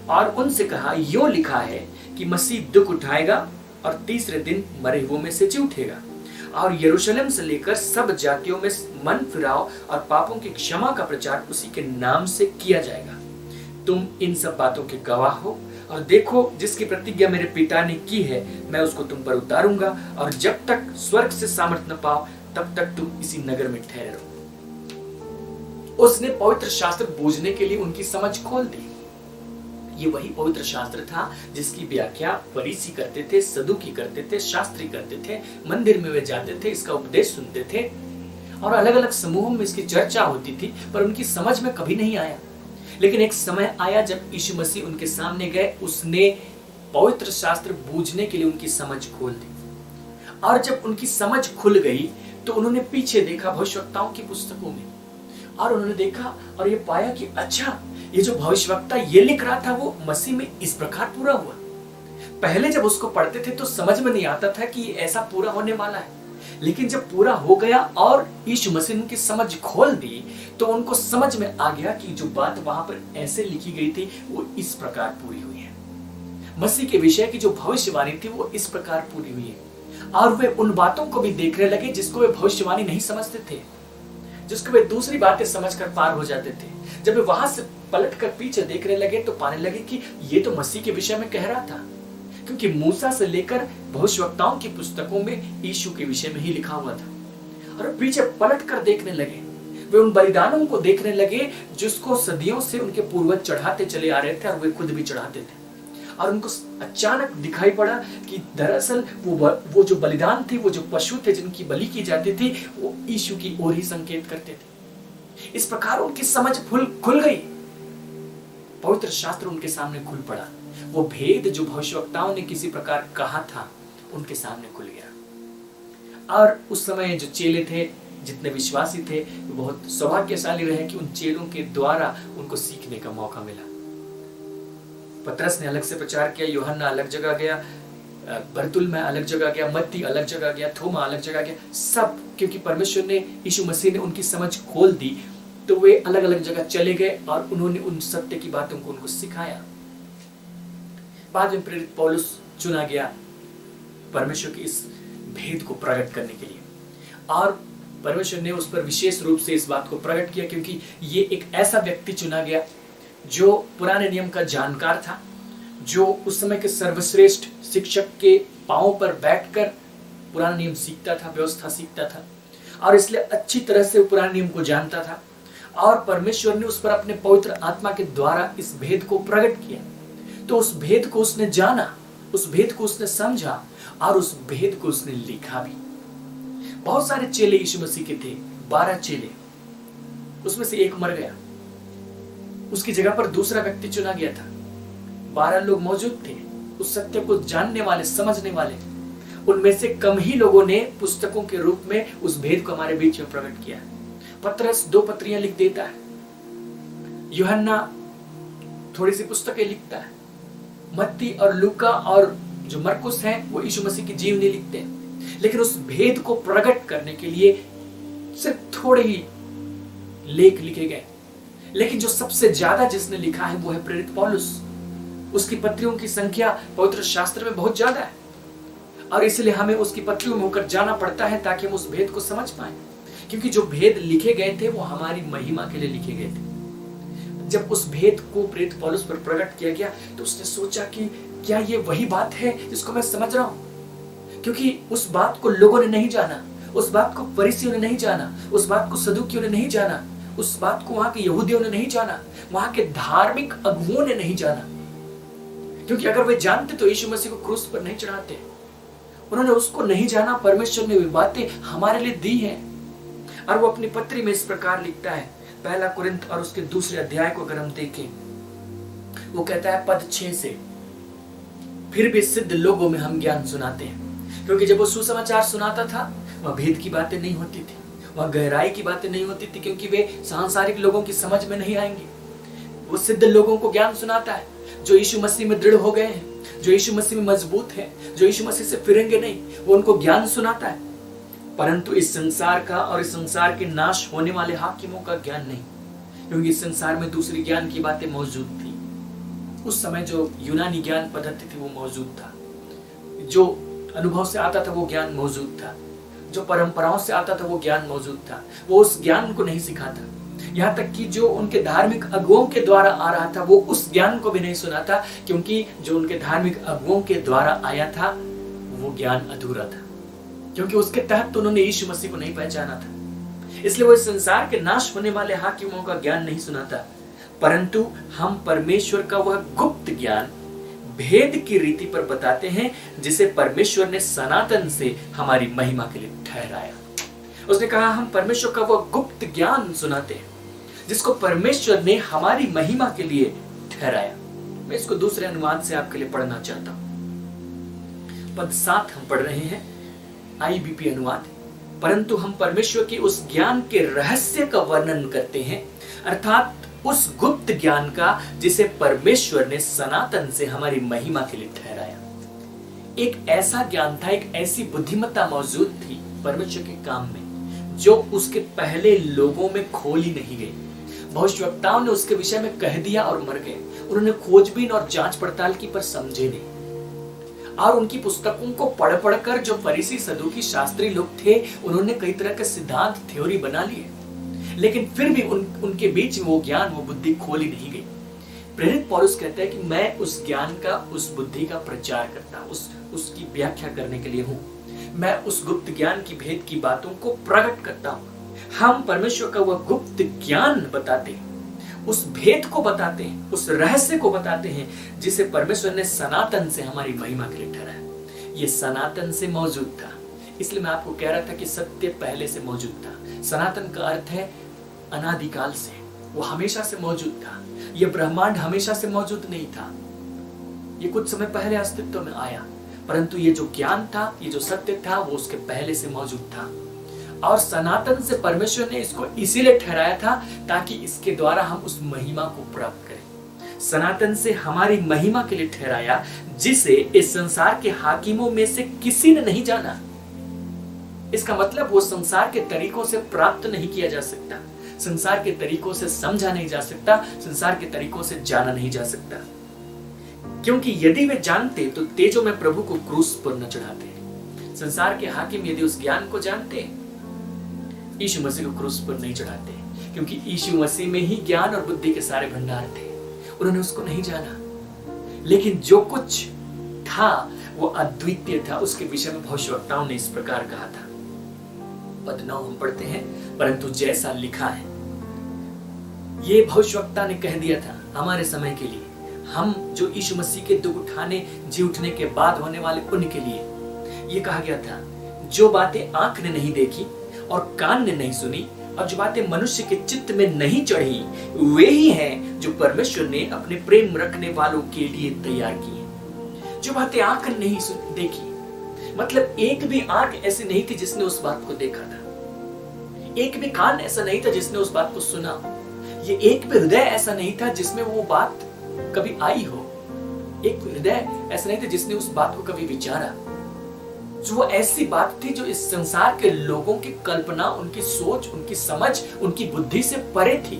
और उनसे कहा, यो लिखा है कि मसीह दुख उठाएगा और तीसरे दिन मरे हुओं में से जी उठेगा और यरूशलेम से लेकर सब जातियों में मन फिराव और पापों की क्षमा का प्रचार उसी के नाम से किया जाएगा। तुम इन सब बातों के गवाह हो। और देखो, जिसकी प्रतिज्ञा मेरे पिता ने की है, मैं उसको तुम पर उतारूंगा और जब तक स्वर्ग से सामर्थ्य न पाओ, तब तक तुम इसी नगर में ठहरे रहो। उसने पवित्र शास्त्र बूझने के लिए उनकी समझ खोल दी। ये वही पवित्र शास्त्र था जिसकी व्याख्या फरीसी करते थे, सदूकी करते थे, शास्त्री करते थे, मंदिर में वे जाते थे, इसका उपदेश सुनते थे और अलग अलग समूहों में इसकी चर्चा होती थी, पर उनकी समझ में कभी नहीं आया। लेकिन एक समय आया जब यीशु मसीह उनके सामने गए, उसने पवित्र शास्त्र बूझने के लिए उनकी समझ खोल दी। और जब उनकी समझ खुल गई तो उन्होंने पीछे देखा भविष्यवक्ताओं की पुस्तकों में और उन्होंने देखा और ये पाया कि अच्छा, ये जो भविष्यवक्ता ये लिख रहा था वो मसीह में इस प्रकार पूरा हुआ। पहले जब उसको पढ़ते थे तो समझ में नहीं आता था कि ये ऐसा पूरा होने वाला है, लेकिन जब पूरा हो गया और यीशु मसीह ने उनकी समझ खोल दी तो उनको समझ में आ गया कि जो बात वहां पर ऐसे लिखी गई थी वो इस प्रकार पूरी हुई है। मसीह के विषय की जो भविष्यवाणी थी वो इस प्रकार पूरी हुई है। और वे उन बातों को भी देखने लगे जिसको वे भविष्यवाणी नहीं समझते थे, जिसको वे दूसरी बातें समझकर पार हो जाते थे। जब वे वहां से पलट कर पीछे देखने लगे तो पाने लगे कि ये तो मसीह के विषय में कह रहा था, क्योंकि मूसा से लेकर भविष्यवक्ताओं की पुस्तकों में यीशु के विषय में ही लिखा हुआ था। और पीछे पलट कर देखने लगे, वे उन बलिदानों को देखने लगे जिसको सदियों से उनके पूर्वज चढ़ाते चले आ रहे थे और वे खुद भी चढ़ाते थे। और उनको अचानक दिखाई पड़ा कि दरअसल वो जो बलिदान थे, वो जो पशु थे जिनकी बलि की जाती थी, वो यीशु की ओर ही संकेत करते थे। इस प्रकार उनकी समझ खुल गई। पवित्र शास्त्र उनके सामने खुल पड़ा। वो भेद जो भविष्यवक्ताओं ने किसी प्रकार कहा था उनके सामने खुल गया। और उस समय जो चेले थे, जितने विश्वासी थे, वो बहुत सौभाग्यशाली रहे कि उन चेलों के द्वारा उनको सीखने का मौका मिला। पतरस ने अलग से प्रचार किया, यूहन्ना अलग जगह गया, बरतुल्मै अलग जगह गया, मत्ती अलग जगह गया, थोमा अलग जगह गया। सब क्योंकि परमेश्वर ने, यीशु मसीह ने उनकी समझ खोल दी, तो वे अलग अलग जगह चले गए और उन्होंने उन सत्य की बातों को उनको सिखाया। बाद में प्रेरित पौलुस चुना गया परमेश्वर की इस भेद को प्रकट करने के लिए, और परमेश्वर ने उस पर विशेष रूप से इस बात को प्रकट किया, क्योंकि ये एक ऐसा व्यक्ति चुना गया जो पुराने नियम का जानकार था, जो उस समय के सर्वश्रेष्ठ शिक्षक के पांव पर बैठकर पुराना नियम सीखता था, व्यवस्था सीखता था, और इसलिए अच्छी तरह से पुराने नियम को जानता था। और परमेश्वर ने उस पर अपने पवित्र आत्मा के द्वारा इस भेद को प्रकट किया। तो उस भेद को उसने जाना, उस भेद को उसने समझा, और उस भेद को उसने लिखा भी। बहुत सारे चेले यीशु मसीह के थे, 12 चेले, उसमें से एक मर गया, उसकी जगह पर दूसरा व्यक्ति चुना गया था। 12 लोग मौजूद थे, उस सत्य को जानने वाले, समझने वाले। उनमें से कम ही लोगों ने पुस्तकों के रूप में उस भेद को हमारे बीच में प्रकट किया। पतरस 2 पत्रियां लिख देता है, यूहन्ना थोड़ी सी पुस्तकें लिखता है, मत्ती और लूका और जो मरकुस हैं वो यीशु मसीह की जीवनी लिखते हैं। लेकिन उस भेद को प्रकट करने के लिए सिर्फ थोड़े ही लेख लिखे गए। लेकिन जो सबसे ज्यादा जिसने लिखा है वो है प्रेरित पौलुस। उसकी पत्रियों की संख्या पवित्र शास्त्र में बहुत ज्यादा है, और इसलिए हमें उसकी पत्रियों में होकर जाना पड़ता है ताकि हम उस भेद को समझ पाए। क्योंकि जो भेद लिखे गए थे वो हमारी महिमा के लिए लिखे गए थे। जब उस भेद को प्रेरित पौलुस पर प्रकट किया गया तो उसने सोचा कि क्या ये वही बात है जिसको मैं समझ रहा हूं? क्योंकि उस बात को लोगों ने नहीं जाना, उस बात को फरीसियों ने नहीं जाना, उस बात को सदूकियों ने नहीं जाना, उस बात को वहां के यहूदियों ने नहीं जाना, वहां के धार्मिक अगुओं ने नहीं जाना। क्योंकि अगर वे जानते तो यीशु मसीह को क्रूस पर नहीं चढ़ाते। उन्होंने उसको नहीं जाना। परमेश्वर ने वे बातें हमारे लिए दी हैं। और वो अपनी पत्री में इस प्रकार लिखता है, 1 कुरिन्थ और उसके 2 अध्याय को अगर हम देखें, वो कहता है पद 6 से, फिर भी सिद्ध लोगों में हम ज्ञान सुनाते हैं। क्योंकि जब वो सुसमाचार सुनाता था वह भेद की बातें नहीं होती थी, वह गहराई की बातें नहीं होती थी, क्योंकि वे सांसारिक लोगों की समझ में नहीं आएंगे। वो सिद्ध लोगों को ज्ञान सुनाता है जो यीशु मसीह में दृढ़ हो गए हैं, जो यीशु मसीह में मजबूत है, जो यीशु मसीह से फिरेंगे नहीं, वो उनको ज्ञान सुनाता है। परंतु इस संसार का और इस संसार के नाश होने वाले हाकिमों का ज्ञान नहीं, क्योंकि इस संसार में दूसरी ज्ञान की बातें मौजूद थी। उस समय जो यूनानी ज्ञान पद्धति थी वो मौजूद था, जो अनुभव से आता था वो ज्ञान मौजूद था, जो परंपराओं से आता था वो ज्ञान मौजूद था। वो उस ज्ञान को नहीं सिखाता। यहाँ तक कि जो उनके धार्मिक अगुओं के द्वारा आ रहा था वो उस ज्ञान को भी नहीं सुनाता, क्योंकि जो उनके धार्मिक अगुओं के द्वारा आया था वो ज्ञान अधूरा था, क्योंकि उसके तहत तो उन्होंने यीशु मसीह को नहीं पहचाना था। इसलिए वो इस संसार के नाश होने वाले हाकिमों का ज्ञान नहीं सुनाता, परंतु हम परमेश्वर का वह गुप्त ज्ञान भेद की रीति पर बताते हैं, जिसे परमेश्वर ने सनातन से हमारी महिमा के लिए ठहराया। उसने कहा हम परमेश्वर का वह गुप्त ज्ञान सुनाते हैं जिसको परमेश्वर ने हमारी महिमा के लिए ठहराया। मैं इसको दूसरे अनुवाद से आपके लिए पढ़ना चाहता हूं। पद 7 हम पढ़ रहे हैं, IBP अनुवाद। परंतु हम परमेश्वर के उस ज्ञान के रहस्य का वर्णन करते हैं, अर्थात उस गुप्त ज्ञान का जिसे परमेश्वर ने सनातन से हमारी महिमा के लिए ठहराया। एक ऐसा ज्ञान था, एक ऐसी बुद्धिमत्ता मौजूद थी परमेश्वर के काम में जो उसके पहले लोगों में खोली नहीं गई। भविष्यवक्ताओं ने उसके विषय में कह दिया और मर गए। उन्होंने खोजबीन और जांच पड़ताल की पर समझे नहीं। और उनकी पुस्तकों को पढ़ पढ़कर जो फरीसी सदूकी शास्त्री लोग थे उन्होंने कई तरह के सिद्धांत थ्योरी बना लिए, लेकिन फिर भी उनके बीच में वो ज्ञान, वो बुद्धि खोली नहीं गई। प्रेरित पौलुस कहता है कि मैं उस ज्ञान का, उस बुद्धि का प्रचार करता, उसकी व्याख्या करने के लिए हूं। मैं उस गुप्त ज्ञान की भेद की बातों को प्रकट करता हूं। हम परमेश्वर का वह गुप्त ज्ञान बताते हैं, उस भेद को बताते हैं, उस रहस्य को बताते हैं जिसे परमेश्वर ने सनातन से हमारी महिमा के लिए ठहराया। ये सनातन से मौजूद था, इसलिए मैं आपको कह रहा था कि सत्य पहले से मौजूद था। सनातन का अर्थ है अनादिकाल से, वो हमेशा से मौजूद था। ये ब्रह्मांड हमेशा से मौजूद नहीं था, ये कुछ समय पहले अस्तित्व में आया, परंतु ये जो ज्ञान था, ये जो सत्य था, वो उसके पहले से मौजूद था। और सनातन से परमेश्वर ने इसको इसीलिए ठहराया था ताकि इसके द्वारा हम उस महिमा को प्राप्त करें। सनातन से हमारी महिमा के लिए ठहराया, जिसे इस संसार के हाकिमों में से किसी ने नहीं जाना। इसका मतलब वो संसार के तरीकों से प्राप्त नहीं किया जा सकता, संसार के तरीकों से समझा नहीं जा सकता, संसार के तरीकों से जाना नहीं जा सकता। क्योंकि यदि वे जानते तो तेजो में प्रभु को क्रूस पर न चढ़ाते। संसार के हाकिम यदि उस ज्ञान को जानते, यीशु मसीह को क्रूस पर नहीं चढ़ाते, क्योंकि यीशु मसीह में ही ज्ञान और बुद्धि के सारे भंडार थे। उन्होंने उसको नहीं जाना, लेकिन जो कुछ था वो अद्वितीय था। उसके विषय में भविष्यवक्ताओं ने इस प्रकार कहा था। पद 9 हम पढ़ते हैं, परंतु जैसा लिखा है। ये भविष्यवक्ता ने कह दिया था हमारे समय के लिए, हम जो यीशु मसीह के दुख उठाने जी उठने के बाद होने वाले उनके लिए। ये कहा गया था, जो बातें आंख ने नहीं देखी और कान ने नहीं सुनी और जो बातें मनुष्य के चित्त में नहीं चढ़ी, वे ही हैं जो परमेश्वर ने अपने प्रेम रखने वालों के लिए तैयार की है। जो बातें आंख ने नहीं देखी, मतलब एक भी आंख ऐसी नहीं थी जिसने उस बात को देखा था, एक भी कान ऐसा नहीं था जिसने उस बात को सुना, ये एक भी हृदय ऐसा नहीं था जिसमें वो बात कभी आई हो, एक हृदय ऐसा नहीं था जिसने उस बात को कभी विचारा। जो वो ऐसी बात थी जो इस संसार के लोगों की कल्पना, उनकी सोच, उनकी समझ, उनकी बुद्धि से परे थी,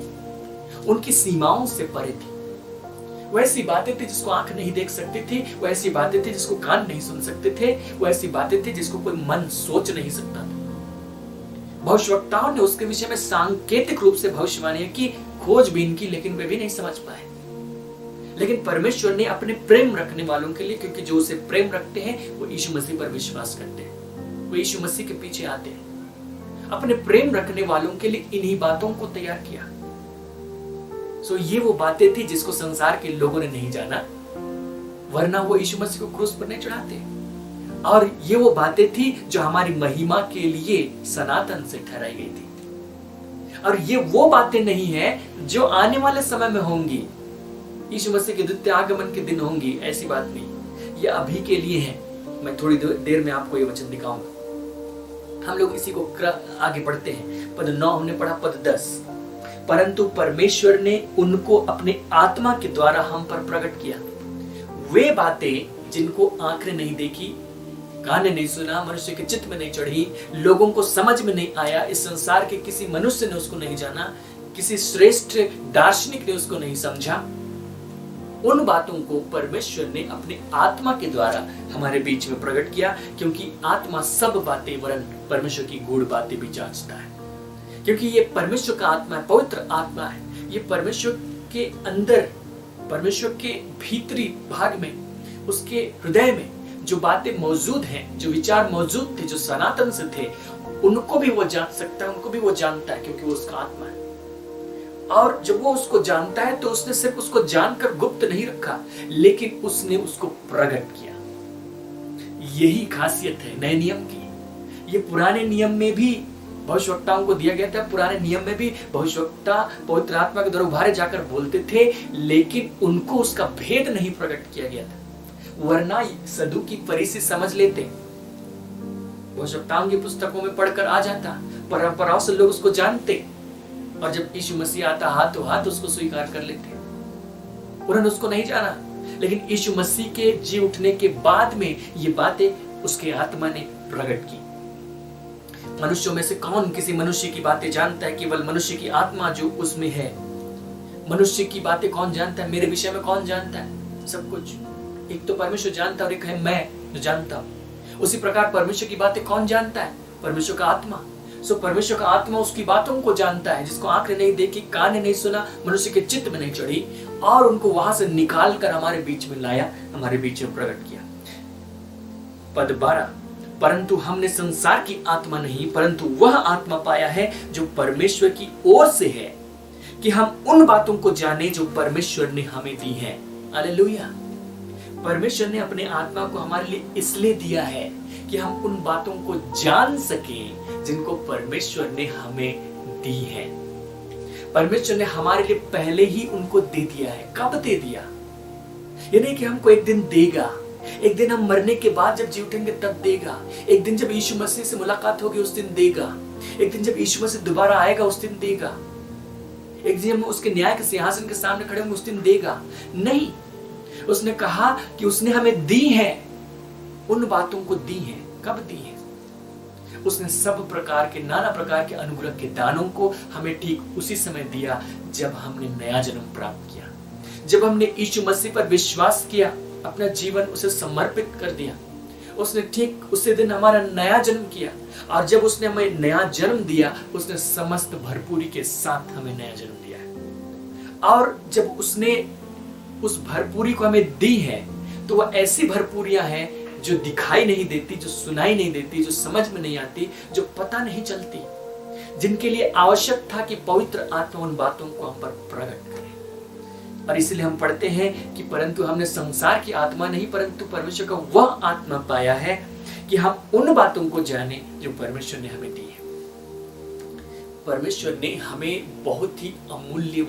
उनकी सीमाओं से परे थी। वो ऐसी बातें थी जिसको आंख नहीं देख सकती थी, वो ऐसी बातें थी जिसको कान नहीं सुन सकते थे, वो ऐसी बातें थी जिसको कोई मन सोच नहीं सकता था। भविष्यवक्ताओं ने उसके विषय में सांकेतिक रूप से भविष्यवाणी की, खोजबीन की, लेकिन वे भी नहीं समझ पाए। लेकिन परमेश्वर ने अपने प्रेम रखने वालों के लिए, क्योंकि जो उसे प्रेम रखते हैं वो यीशु मसीह पर विश्वास करते हैं, वो यीशु मसीह के पीछे आते हैं, अपने प्रेम रखने वालों के लिए इन्हीं बातों को तैयार किया। सो ये वो बातें थी जिसको संसार के लोगों ने नहीं जाना, वरना वो यीशु मसीह को क्रूस पर नहीं चढ़ाते। और ये वो बातें थी जो हमारी महिमा के लिए सनातन से ठहराई गई थी। और ये वो बातें नहीं है जो आने वाले समय में होंगी, यीशु मसीह के द्वितीय आगमन के दिन होंगी, ऐसी बात नहीं। ये अभी के लिए है। मैं थोड़ी देर में आपको ये वचन दिखाऊंगा। हम लोग इसी को आगे पढ़ते हैं। पद 9 हमने पढ़ा, पद 10, परंतु परमेश्वर ने उनको अपने आत्मा के द्वारा हम पर प्रकट किया। वे बातें जिनको आंख ने नहीं देखी, कान ने नहीं सुना, मनुष्य के चित्त में नहीं चढ़ी, लोगों को समझ में नहीं आया, इस संसार के किसी मनुष्य ने उसको नहीं जाना, किसी श्रेष्ठ दार्शनिक ने उसको नहीं समझा, उन बातों को परमेश्वर ने अपने आत्मा के द्वारा हमारे बीच में प्रकट किया। क्योंकि आत्मा सब बातें वरन परमेश्वर की गूढ़ बातें भी जांचता है। क्योंकि ये परमेश्वर का आत्मा है, पवित्र आत्मा है। ये परमेश्वर के अंदर, परमेश्वर के भीतरी भाग में, उसके हृदय में जो बातें मौजूद हैं, जो विचार मौजूद थे, जो सनातन से थे, उनको भी वो जान सकता है, उनको भी वो जानता है, क्योंकि वो उसका आत्मा है। और जब वो उसको जानता है तो उसने सिर्फ उसको जानकर गुप्त नहीं रखा, लेकिन उसने उसको प्रकट किया। यही खासियत है नए नियम की। ये पुराने नियम में भी भविष्यवक्ताओं को दिया गया था, पुराने नियम में भी भविष्यवक्ता पवित्र आत्मा के द्वारा उभारे जाकर बोलते थे, लेकिन उनको उसका भेद नहीं प्रकट किया गया था। वरना सदूकी फरीसी समझ लेते, भविष्यवक्ताओं की पुस्तकों में पढ़कर आ जाता, परंपराओं से लोग उसको जानते, और जब यीशु मसीह आता हाथों हाथ उसको स्वीकार कर लेते। उन्होंने उसको नहीं जाना, लेकिन यीशु मसीह के जी उठने के बाद में ये बातें उसके आत्मा ने प्रकट की। मनुष्यों में से कौन किसी मनुष्य की बातें जानता है? केवल मनुष्य की आत्मा जो उसमें है। मनुष्य की बातें कौन जानता है? मेरे विषय में कौन जानता है? सब कुछ एक तो परमेश्वर जानता है और एक है मैं जो जानता हूं। उसी प्रकार परमेश्वर की बातें कौन जानता है? परमेश्वर का आत्मा। सो परमेश्वर का आत्मा उसकी बातों को जानता है, जिसको आंख ने नहीं देखी, कान ने नहीं सुना, मनुष्य के चित्त में नहीं चढ़ी, और उनको वहां से निकाल कर हमारे बीच में लाया, हमारे बीच में प्रकट किया। पद 12, परंतु हमने संसार की आत्मा नहीं, परंतु वह आत्मा पाया है जो परमेश्वर की ओर से है, कि हम उन बातों को जाने जो परमेश्वर ने हमें दी है। हालेलुया। परमेश्वर ने अपने आत्मा को हमारे लिए इसलिए दिया है कि हम उन बातों को जान सकें जिनको परमेश्वर ने हमें दी है। परमेश्वर ने हमारे लिए पहले ही उनको दे दिया है। कब दे दिया? ये नहीं कि हमको एक दिन देगा, एक दिन हम मरने के बाद जब जी उठेंगे तब देगा, एक दिन जब यीशु मसीह से मुलाकात होगी उस दिन देगा, एक दिन जब यीशु मसीह दोबारा आएगा उस दिन देगा, एक दिन हम उसके न्याय के सिंहासन के सामने खड़े होंगे उस दिन देगा। नहीं, उसने कहा कि उसने हमें दी है, उन बातों को दी है। कब दी है? उसने सब प्रकार के, नाना प्रकार के अनुग्रह के दानों को हमें ठीक उसी समय दिया जब हमने नया जन्म प्राप्त किया, जब हमने यीशु मसीह पर विश्वास किया, अपना जीवन उसे समर्पित कर दिया। उसने ठीक उसी दिन हमारा नया जन्म किया, और जब उसने हमें नया जन्म दिया उसने समस्त भरपूरी के साथ हमें नया जन्म दिया है। और जब उसने उस भरपूरी को हमें दी है तो वह ऐसी भरपूरियां हैं जो दिखाई नहीं देती, जो सुनाई नहीं देती, जो समझ में नहीं आती, जो पता नहीं चलती, जिनके लिए आवश्यक था कि पवित्र आत्मा उन बातों को हम पर प्रकट करे। और इसलिए हम पढ़ते हैं कि परंतु हमने संसार की आत्मा नहीं परंतु परमेश्वर का वह आत्मा पाया है कि हम उन बातों को जाने जो परमेश्वर ने हमें दी है। परमेश्वर ने हमें बहुत ही अमूल्य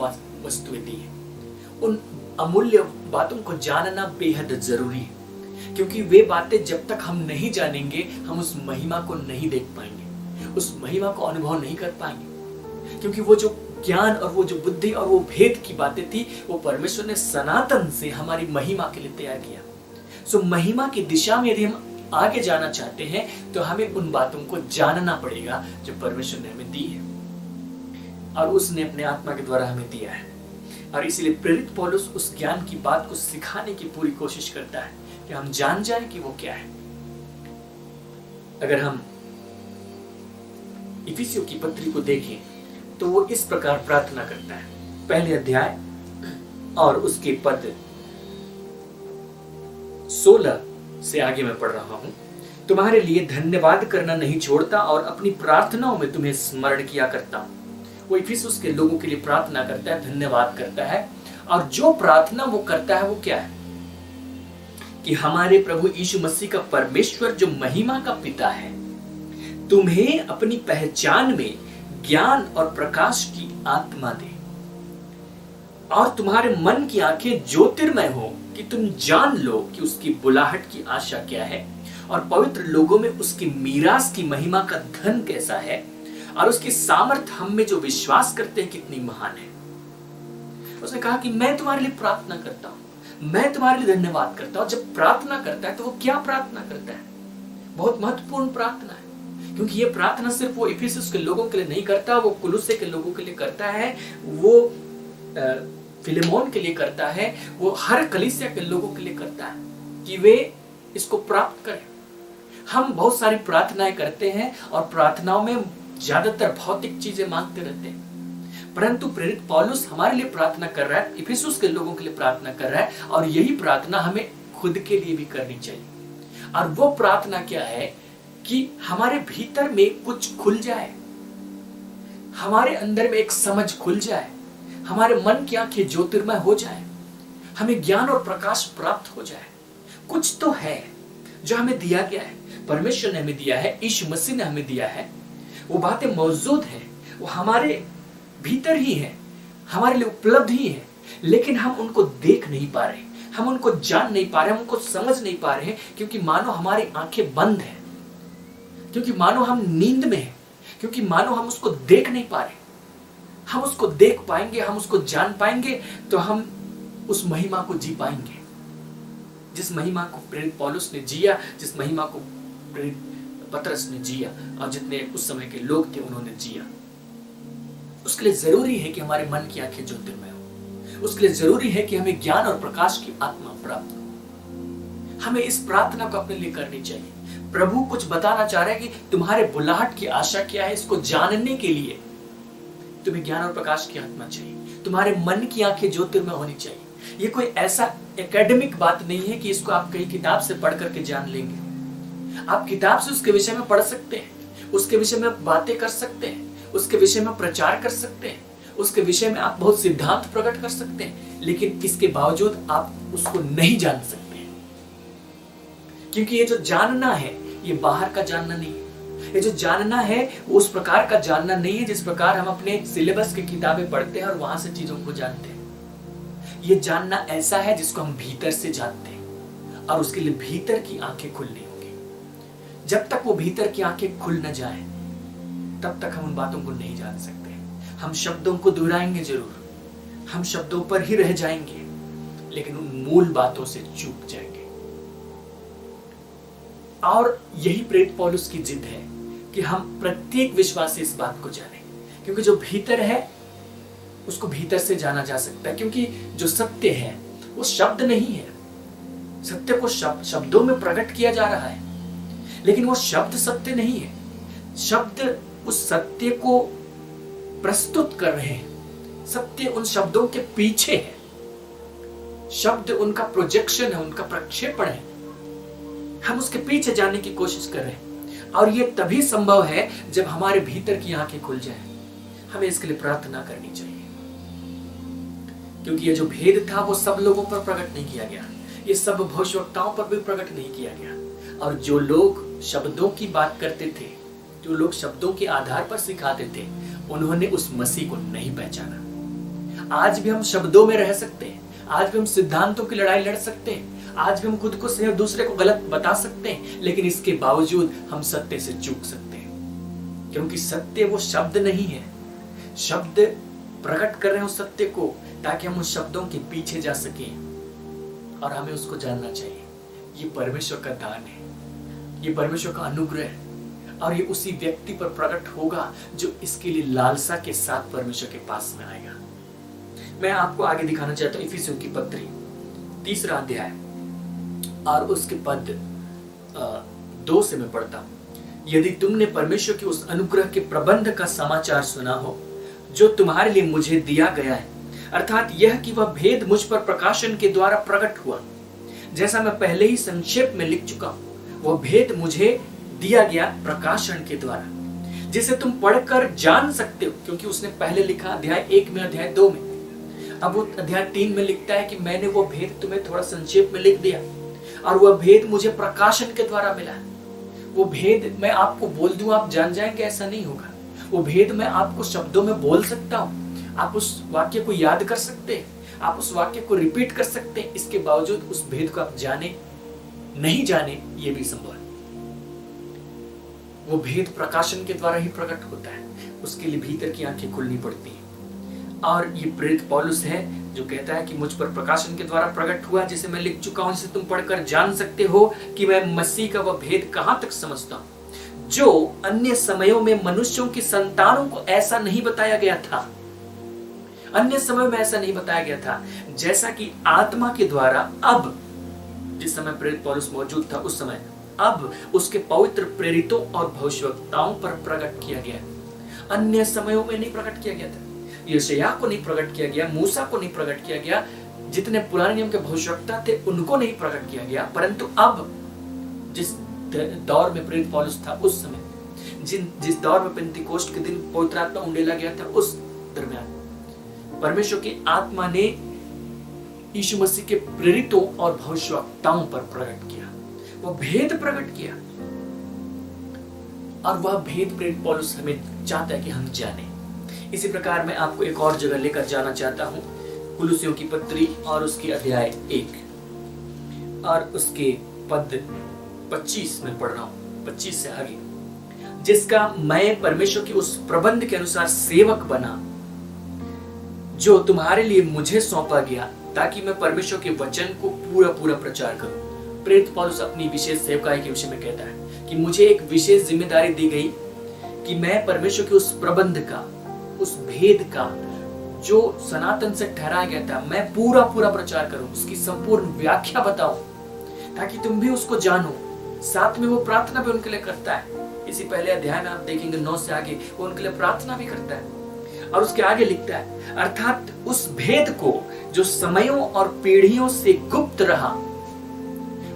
वस्तुएं दी है। उन अमूल्य बातों को जानना बेहद जरूरी है, क्योंकि वे बातें जब तक हम नहीं जानेंगे हम उस महिमा को नहीं देख पाएंगे, उस महिमा को अनुभव नहीं कर पाएंगे। क्योंकि वो जो ज्ञान और वो जो बुद्धि और वो भेद की बातें थी वो परमेश्वर ने सनातन से हमारी महिमा के लिए तैयार किया। सो महिमा की दिशा में यदि हम आगे जाना चाहते हैं तो हमें उन बातों को जानना पड़ेगा जो परमेश्वर ने हमें दी है और उसने अपने आत्मा के द्वारा हमें दिया है। और इसीलिए प्रेरित पौलुस उस ज्ञान की बात को सिखाने की पूरी कोशिश करता है कि हम जान जाएं कि वो क्या है। अगर हम इफिसियों की पत्री को देखें तो वो इस प्रकार प्रार्थना करता है, पहले अध्याय और उसके पद 16 से आगे मैं पढ़ रहा हूं। तुम्हारे लिए धन्यवाद करना नहीं छोड़ता और अपनी प्रार्थनाओं में तुम्हें स्मरण किया करता हूं। वो इफिसुस के लोगों के लिए प्रार्थना करता है, धन्यवाद करता है, और जो प्रार्थना वो करता है वो क्या है कि हमारे प्रभु यीशु मसीह का परमेश्वर जो महिमा का पिता है तुम्हें अपनी पहचान में ज्ञान और प्रकाश की आत्मा दे और तुम्हारे मन की आंखें ज्योतिर्मय हो कि तुम जान लो कि उसकी बुलाहट की आशा क्या है और पवित्र लोगों में उसकी मीरास की महिमा का धन कैसा है और उसकी सामर्थ हम में जो विश्वास करते हैं कितनी महान है। उसने कहा कि मैं तुम्हारे लिए प्रार्थना करता हूं, मैं तुम्हारे लिए धन्यवाद करता हूं। जब प्रार्थना करता है तो वो क्या प्रार्थना करता है? बहुत महत्वपूर्ण प्रार्थना है, क्योंकि ये प्रार्थना सिर्फ वो इफिसुस के लोगों के लिए नहीं करता, वो कुलुस्से के लोगों के लिए करता है, वो फिलेमोन के लिए करता है, वो हर कलीसिया के लोगों के लिए करता है कि वे इसको प्राप्त करें। हम बहुत सारी प्रार्थनाएं करते हैं और प्रार्थनाओं में ज्यादातर भौतिक चीजें मांगते रहते हैं, परंतु प्रेरित पौलुस हमारे लिए प्रार्थना कर रहा है, इफिसुस के लोगों के लिए प्रार्थना कर रहा है, और यही प्रार्थना हमें खुद के लिए भी करनी चाहिए। और वो प्रार्थना क्या है कि हमारे भीतर में कुछ खुल जाए, हमारे अंदर में एक समझ खुल जाए, हमारे मन की आंखें ज्योतिर्मय हो जाए, हमें ज्ञान और प्रकाश प्राप्त हो जाए। कुछ तो है जो हमें दिया गया है, परमेश्वर ने हमें दिया है, यीशु मसीह ने हमें दिया है। वो बातें मौजूद हैं, वो हमारे भीतर ही है, हमारे लिए उपलब्ध ही है, लेकिन हम उनको देख नहीं पा रहे, हम उनको जान नहीं पा रहे, हम उनको समझ नहीं पा रहे हैं, क्योंकि मानो हमारी आंखें बंद हैं, क्योंकि मानो हम नींद में हैं, क्योंकि मानो हम उसको देख नहीं पा रहे। हम उसको देख पाएंगे, हम उसको जान पाएंगे तो हम उस महिमा को जी पाएंगे, जिस महिमा को प्रेरित पौलुस ने जिया, जिस महिमा को प्रेरित पतरस ने जिया और जितने उस समय के लोग थे उन्होंने जिया। उसके लिए जरूरी है कि हमारे मन की आंखें ज्योतिर्मय हो, उसके लिए जरूरी है कि हमें ज्ञान और प्रकाश की आत्मा प्राप्त हो। हमें इस प्रार्थना को अपने लिए करनी चाहिए। प्रभु कुछ बताना चाह रहे हैं कि तुम्हारे बुलाहट की आशा क्या है, इसको जानने के लिए तुम्हें ज्ञान और प्रकाश की आत्मा चाहिए, तुम्हारे मन की आंखें ज्योतिर्मय होनी चाहिए। ये कोई ऐसा एकेडमिक बात नहीं है कि इसको आप कहीं किताब से पढ़ करके जान लेंगे। आप किताब से उसके विषय में पढ़ सकते हैं, उसके विषय में बातें कर सकते हैं, उसके विषय में प्रचार कर सकते हैं, उसके विषय में आप बहुत सिद्धांत प्रकट कर सकते हैं, लेकिन इसके बावजूद आप उसको नहीं जान सकते हैं। क्योंकि ये जो जानना है, ये बाहर का जानना नहीं है। ये जो जानना है वो उस प्रकार का जानना नहीं है जिस प्रकार हम अपने सिलेबस की किताबें पढ़ते हैं और वहां से चीजों को जानते हैं। ये जानना ऐसा है जिसको हम भीतर से जानते हैं, और उसके लिए भीतर की आंखें खुलनी होंगी। जब तक वो भीतर की आंखें खुल न जाए तब तक हम उन बातों को नहीं जान सकते। हम शब्दों को दोहराएंगे जरूर, हम शब्दों पर ही रह जाएंगे, लेकिन उन मूल बातों से चूक जाएंगे। और यही प्रेरित पौलुस की जिद है कि हम प्रत्येक विश्वासी इस बात को जाने, क्योंकि जो भीतर है उसको भीतर से जाना जा सकता है। क्योंकि जो सत्य है वो शब्द नहीं है, सत्य को शब्दों में प्रकट किया जा रहा है, लेकिन वो शब्द सत्य नहीं है। शब्द उस सत्य को प्रस्तुत कर रहे हैं, सत्य उन शब्दों के पीछे है। शब्द उनका प्रोजेक्शन है, उनका प्रक्षेपण है। हम उसके पीछे जाने की कोशिश कर रहे हैं, और ये तभी संभव है जब हमारे भीतर की आंखें खुल जाएं। हमें इसके लिए प्रार्थना करनी चाहिए, क्योंकि ये जो भेद था वो सब लोगों पर प्रकट नहीं किया गया, ये सब भविष्यवक्ताओं पर भी प्रकट नहीं किया गया। और जो लोग शब्दों की बात करते थे, जो लोग शब्दों के आधार पर सिखाते थे, उन्होंने उस मसीह को नहीं पहचाना। आज भी हम शब्दों में रह सकते हैं, आज भी हम सिद्धांतों की लड़ाई लड़ सकते हैं, आज भी हम खुद को सही दूसरे को गलत बता सकते हैं, लेकिन इसके बावजूद हम सत्य से चूक सकते हैं। क्योंकि सत्य वो शब्द नहीं है, शब्द प्रकट कर रहे हैं उस सत्य को, ताकि हम उस शब्दों के पीछे जा सकें। और हमें उसको जानना चाहिए। ये परमेश्वर का दान है, ये परमेश्वर का अनुग्रह है, और ये उसी व्यक्ति पर प्रकट होगा जो इसके लिए लालसा के साथ परमेश्वर के पास में आएगा। मैं आपको आगे दिखाना चाहता हूं इफिसियों की पत्री 3 अध्याय और उसके पद 2 से मैं पढ़ता हूं। यदि तुमने परमेश्वर के उस अनुग्रह के प्रबंध का समाचार सुना हो जो तुम्हारे लिए मुझे दिया गया है, अर्थात यह कि वह भेद मुझ पर प्रकाशन के द्वारा प्रकट हुआ, जैसा मैं पहले ही संक्षेप में लिख चुका हूं। वह भेद मुझे दिया गया प्रकाशन के द्वारा, जिसे तुम पढ़कर जान सकते हो। क्योंकि उसने पहले लिखा अध्याय 1 में, अध्याय 2 में, अब वो अध्याय 3 में लिखता है कि मैंने वो भेद तुम्हें थोड़ा संक्षेप में लिख दिया, और वह भेद मुझे प्रकाशन के द्वारा मिला। वो भेद मैं आपको बोल दूं आप जान जाएंगे, ऐसा नहीं होगा। वो भेद मैं आपको शब्दों में बोल सकता हूं, आप उस वाक्य को याद कर सकते हैं, आप उस वाक्य को रिपीट कर सकते हैं, इसके बावजूद उस भेद को आप जाने नहीं जाने ये भी संभव है। वो भेद प्रकाशन के द्वारा ही प्रकट होता है, उसके लिए भीतर की आंखें खुलनी पड़ती हैं। और ये प्रेरित पौलुस है जो कहता है कि मुझ पर प्रकाशन के द्वारा प्रकट हुआ, जिसे मैं लिख चुका हूं, जिसे तुम पढ़कर जान सकते हो कि मैं मसीह का वह भेद कहां तक समझता हूं, जो अन्य समयों में मनुष्यों की संतानों को ऐसा नहीं बताया गया था। अन्य समय में ऐसा नहीं बताया गया था, जैसा कि आत्मा के द्वारा अब, जिस समय प्रेरित पौलुस मौजूद था उस समय, अब उसके पवित्र प्रेरितों और भविष्यवक्ताओं पर प्रकट किया गया। अन्य समयों में नहीं प्रकट किया गया था, यशायाह को नहीं प्रकट किया गया, मूसा को नहीं प्रकट किया गया, जितने पुराने नियम के भविष्यवक्ता थे उनको नहीं प्रकट किया गया। परंतु अब जिस दौर में प्रेरित पौलुस था उस समय, जिस दौर में पेंतीकोस्ट के दिन पवित्र आत्मा उंडेला गया था, उस दरमियान परमेश्वर की आत्मा ने यीशु मसीह के प्रेरितों और भविष्यवक्ताओं पर प्रकट किया, वह भेद प्रकट किया। और वह भेद प्रेरित पौलुस हमें चाहता है कि हम जाने। इसी प्रकार मैं आपको एक और जगह लेकर जाना चाहता हूं, कुलुसियों की पत्री और उसके अध्याय 1 और उसके पद 25 में पढ़ रहा हूं, 25 से आगे। जिसका मैं परमेश्वर के उस प्रबंध के अनुसार सेवक बना जो तुम्हारे लिए मुझे सौंपा गया, ताकि मैं परमेश्वर के वचन को पूरा पूरा प्रचार करूं। प्रेरित पौलुस अपनी विशेष सेवकाई के विषय में कहता है कि मुझे एक विशेष जिम्मेदारी दी गई कि मैं परमेश्वर के उस प्रबंध का, उस भेद का जो सनातन से ठहराया गया था, मैं पूरा पूरा प्रचार करूं, उसकी संपूर्ण व्याख्या बताऊं, ताकि तुम भी उसको जानो। साथ में वो प्रार्थना भी उनके लिए करता है। इसी पहले अध्याय में आप देखेंगे 9 से आगे वो उनके लिए प्रार्थना भी करता है। और उसके आगे लिखता है, अर्थात उस भेद को जो समयों और पीढ़ियों से गुप्त रहा।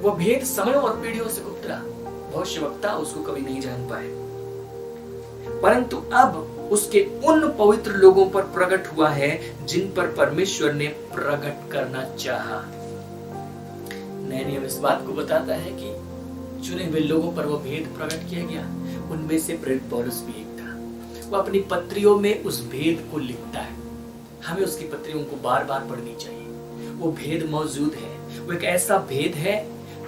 वो भेद समयों और पीढ़ियों से गुप्त रहा, भविष्यवक्ता उसको कभी नहीं जान पाए, परंतु अब उसके उन पवित्र लोगों पर प्रकट हुआ है जिन पर परमेश्वर ने प्रकट करना चाहा। नया नियम इस बात को बताता है कि चुने हुए लोगों पर वो भेद प्रकट किया गया। उनमें से प्रेरित पौलुस भी एक था। वो अपनी पत्रियों में उस भेद को लिखता है। हमें उसकी पत्रियों को बार बार पढ़नी चाहिए। वो भेद मौजूद है। वो एक ऐसा भेद है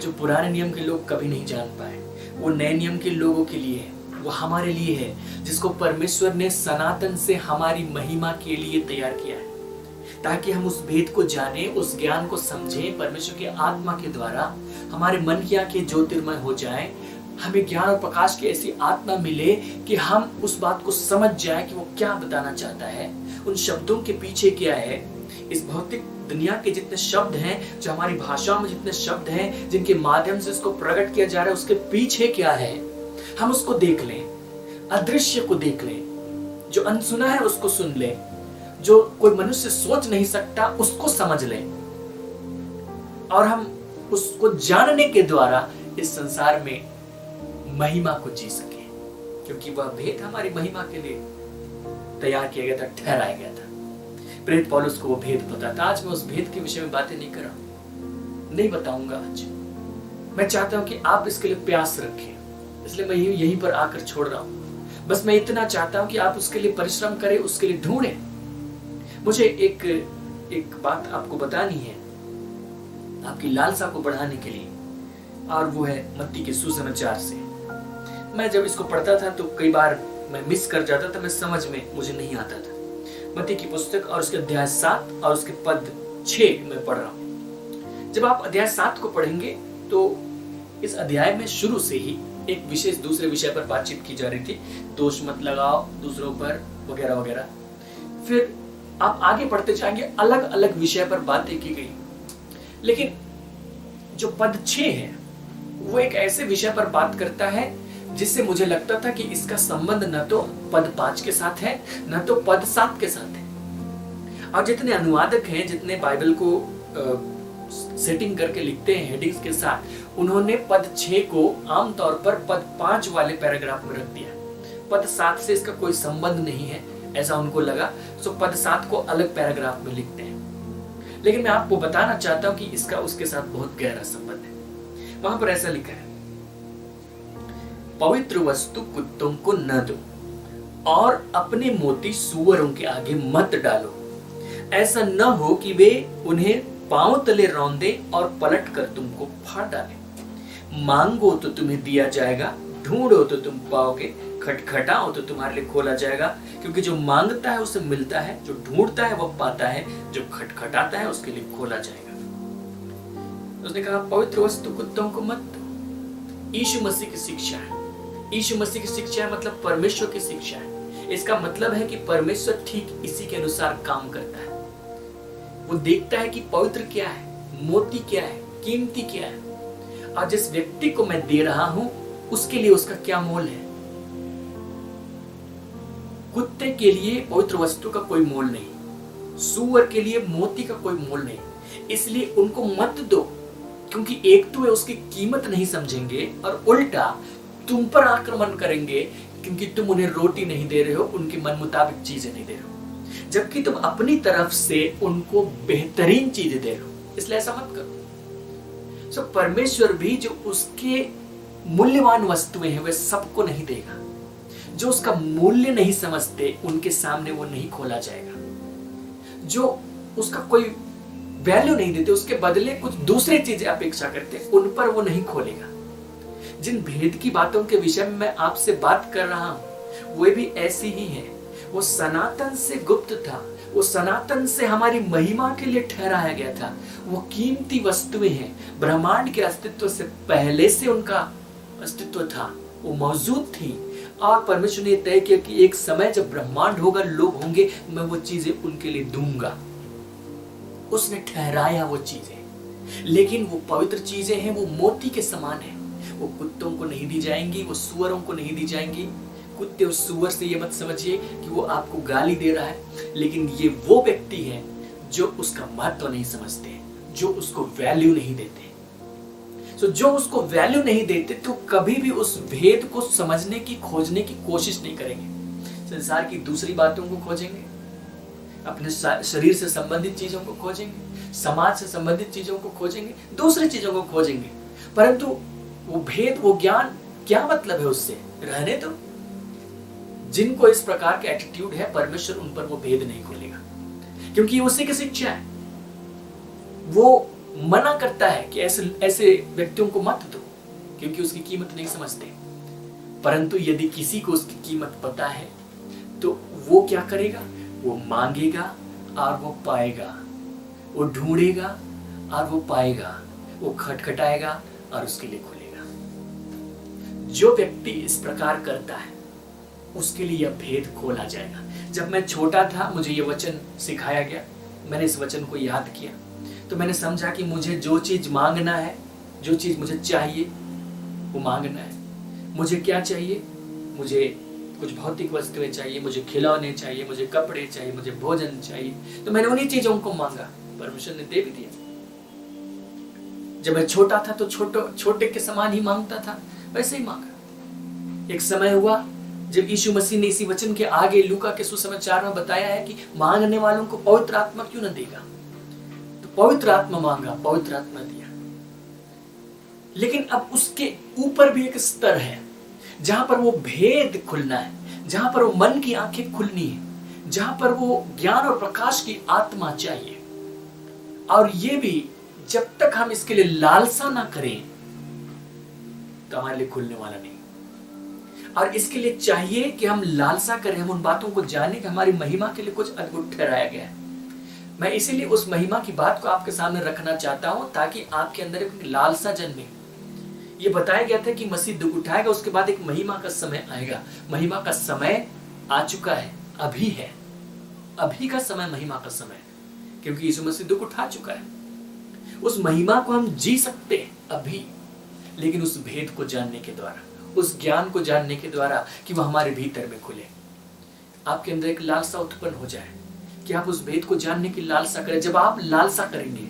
जो पुराने नियम के लोग कभी नहीं जान पाए। वो नए नियम के लोगों के लिए है, वो हमारे लिए है, जिसको परमेश्वर ने सनातन से हमारी महिमा के लिए तैयार किया है, ताकि हम उस भेद को जाने, उस ज्ञान को समझें। परमेश्वर के आत्मा के द्वारा हमारे मन की आंखें ज्योतिर्मय हो जाएं, हमें ज्ञान और प्रकाश की ऐसी आत्मा मिले कि हम उस बात को समझ जाए कि वो क्या बताना चाहता है, उन शब्दों के पीछे क्या है। इस भौतिक दुनिया के जितने शब्द हैं, जो हमारी भाषा में जितने शब्द हैं, जिनके माध्यम से इसको प्रकट किया जा रहा है, उसके पीछे क्या है, हम उसको देख लें, अदृश्य को देख लें, जो अनसुना है उसको सुन लें, जो कोई मनुष्य सोच नहीं सकता उसको समझ लें, और हम उसको जानने के द्वारा इस संसार में महिमा को जी सके, क्योंकि वह भेद हमारी महिमा के लिए तैयार किया गया था, ठहराया गया था। प्रेरित पौलुस को वो भेद पता था। आज मैं उस भेद के विषय में बातें नहीं कर रहा हूं, नहीं बताऊंगा आज। मैं चाहता हूं कि आप इसके लिए प्यास रखें, इसलिए मैं यहीं पर आकर छोड़ रहा हूं। बस मैं इतना चाहता हूं कि आप उसके लिए परिश्रम करें, उसके लिए ढूंढें। मुझे एक बात आपको बतानी है, आपकी लालसा को बढ़ाने के लिए, और वो है मत्ती के सुसमाचार से। मैं जब इसको पढ़ता था तो कई बार मैं मिस कर जाता था, मैं समझ में मुझे नहीं आता था। मत्ती की पुस्तक और उसके अध्याय 7 और उसके पद 6 में पढ़ रहा हूं। जब आप अध्याय 7 को पढ़ेंगे तो इस अध्याय में शुरू से ही एक विशेष दूसरे विषय पर बातचीत की जा रही थी, दोष मत लगाओ दूसरों पर वगैरह वगैरह। फिर आप आगे पढ़ते जाएंगे, अलग अलग विषय पर बातें की गई, लेकिन जो पद 6 है वो एक ऐसे विषय पर बात करता है जिससे मुझे लगता था कि इसका संबंध न तो पद 5 के साथ है, न तो पद 7 के साथ है। और जितने अनुवादक हैं, जितने बाइबल को सेटिंग करके लिखते हैं हेडिंग्स के साथ, उन्होंने पद 6 को आमतौर पर पद 5 वाले पैराग्राफ में रख दिया। पद 7 से इसका कोई संबंध नहीं है, ऐसा उनको लगा, सो पद 7 को अलग पैराग्राफ में लिखते हैं। लेकिन मैं आपको बताना चाहता हूं कि इसका उसके साथ बहुत गहरा संबंध है। वहां पर ऐसा लिखा है, पवित्र वस्तु कुत्तों को न दो और अपने मोती सूअरों के आगे मत डालो। ऐसा न हो कि वे उन्हें पांव तले रौंदे और पलट कर तुमको फाड़ डाले। मांगो तो तुम्हें दिया जाएगा, ढूंढो तो तुम पाओगे, खटखटाओ तो तुम्हारे लिए खोला जाएगा। क्योंकि जो मांगता है उसे मिलता है, जो ढूंढता है वह पाता है, जो खटखटाता है उसके लिए खोला जाएगा। उसने कहा पवित्र वस्तु कुत्तों को मत दो। यीशु मसीह की शिक्षा है। यीशु मसीह की शिक्षा है मतलब परमेश्वर की शिक्षा है। इसका मतलब है कि परमेश्वर ठीक इसी के अनुसार काम करता है। वो देखता है कि पवित्र क्या है, मोती क्या है, कीमती क्या है, और जिस व्यक्ति को मैं दे रहा हूं उसके लिए उसका क्या मोल है। कुत्ते के लिए पवित्र वस्तु का कोई मोल नहीं, सूअर के लिए मोती का कोई मोल नहीं। इसलिए उनको मत दो, क्योंकि एक तो वे उसकी कीमत नहीं समझेंगे और उल्टा तुम पर आक्रमण करेंगे, क्योंकि तुम उन्हें रोटी नहीं दे रहे हो, उनके मन मुताबिक चीजें नहीं दे रहे हो, जबकि तुम अपनी तरफ से उनको बेहतरीन चीजें दे रहे हो। इसलिए ऐसा मत करो। सो परमेश्वर भी जो उसके मूल्यवान वस्तुएं हैं वे सबको नहीं देगा। जो उसका मूल्य नहीं समझते उनके सामने वो नहीं खोला जाएगा। जो उसका कोई वैल्यू नहीं देते, उसके बदले कुछ दूसरी चीजें अपेक्षा करते, उन पर वो नहीं खोलेगा। जिन भेद की बातों के विषय में मैं आपसे बात कर रहा हूं वे भी ऐसी ही हैं। वो सनातन से गुप्त था, वो सनातन से हमारी महिमा के लिए ठहराया गया था। वो कीमती वस्तुएं हैं, ब्रह्मांड के अस्तित्व से पहले से उनका अस्तित्व था, वो मौजूद थी। और परमेश्वर ने तय किया कि एक समय जब ब्रह्मांड होगा, लोग होंगे, मैं वो चीजें उनके लिए दूंगा। उसने ठहराया वो चीजें, लेकिन वो पवित्र चीजें हैं, वो मोती के समान है। वो कुत्तों को नहीं दी जाएंगी, वो सूअरों को नहीं दी जाएंगी। कुत्ते और सूअर से ये मत समझिए कि वो आपको गाली दे रहा है, लेकिन ये वो व्यक्ति है जो उसका महत्व नहीं समझते, जो उसको वैल्यू नहीं देते। तो जो उसको वैल्यू नहीं देते तो कभी भी उस भेद को समझने की, खोजने की कोशिश नहीं करेंगे। संसार की दूसरी बातों को खोजेंगे, अपने शरीर से संबंधित चीजों को खोजेंगे, समाज से संबंधित चीजों को खोजेंगे, दूसरी चीजों को खोजेंगे, परंतु वो भेद, वो ज्ञान, क्या मतलब है उससे? रहने दो। जिनको इस प्रकार के एटीट्यूड है, परमेश्वर उन पर वो भेद नहीं खोलेगा, क्योंकि उसी की शिक्षा है। वो मना करता है कि ऐसे व्यक्तियों को मत दो, क्योंकि उसकी कीमत नहीं समझते। परंतु यदि किसी को उसकी कीमत पता है तो वो क्या करेगा? वो मांगेगा और वो पाएगा, वो ढूंढेगा और वो पाएगा, वो खटखटाएगा और उसके लिए खुलेगा। जो व्यक्ति इस प्रकार करता है उसके लिए यह भेद खोला जाएगा। जब मैं छोटा था, मुझे यह वचन सिखाया गया, मैंने इस वचन को याद किया, तो मैंने समझा कि मुझे जो चीज मांगना है, जो चीज मुझे चाहिए वो मांगना है। मुझे क्या चाहिए? मुझे कुछ भौतिक वस्तुएं चाहिए, मुझे खिलौने चाहिए, मुझे कपड़े चाहिए, मुझे भोजन चाहिए। तो मैंने उन्हीं चीजों को मांगा, परमेश्वर ने दे भी दिया। जब मैं छोटा था तो छोटे के समान ही मांगता था, वैसे ही मांगा। एक समय हुआ जब यीशु मसीह ने इसी वचन के आगे लूका के सुसमाचार में बताया है कि मांगने वालों को पवित्र आत्मा क्यों न देगा। तो पवित्र आत्मा मांगा, पवित्र आत्मा दिया। लेकिन अब उसके ऊपर भी एक स्तर है जहां पर वो भेद खुलना है, जहां पर वो मन की आंखें खुलनी है, जहां पर वो ज्ञान और प्रकाश की आत्मा चाहिए। और ये भी जब तक हम इसके लिए लालसा ना करें तो हमारे लिए खुलने वाला नहीं। और इसके लिए चाहिए कि हम लालसा करें, हम उन बातों को जाने कि हमारी महिमा के लिए कुछ अद्भुत ठहराया गया है। मैं इसीलिए उस महिमा की बात को आपके सामने रखना चाहता हूं, ताकि आपके अंदर एक लालसा जन्मे। ये बताया गया था कि मसीह दुख उठाएगा, उसके बाद एक महिमा का समय आएगा। महिमा का समय आ चुका है, अभी है, अभी का समय महिमा का समय, क्योंकि यीशु मसीह दुख उठा चुका है। उस महिमा को हम जी सकते हैं अभी, लेकिन उस भेद को जानने के द्वारा, उस ज्ञान को जानने के द्वारा कि वह हमारे भीतर में खुले। आपके अंदर एक लालसा उत्पन्न हो जाए कि आप उस भेद को जानने की लालसा करें। जब आप लालसा करेंगे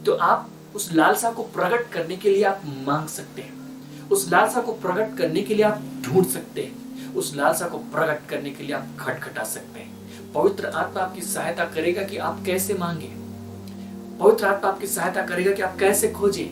तो आप उस लालसा को प्रकट करने के लिए आप मांग सकते हैं, उस लालसा को प्रकट करने के लिए आप ढूंढ सकते हैं, उस लालसा को प्रकट करने के लिए आप खटखटा सकते हैं। पवित्र आत्मा आपकी सहायता करेगा कि आप कैसे मांगे, पवित्र आत्मा आपकी सहायता करेगा कि आप कैसे खोजें,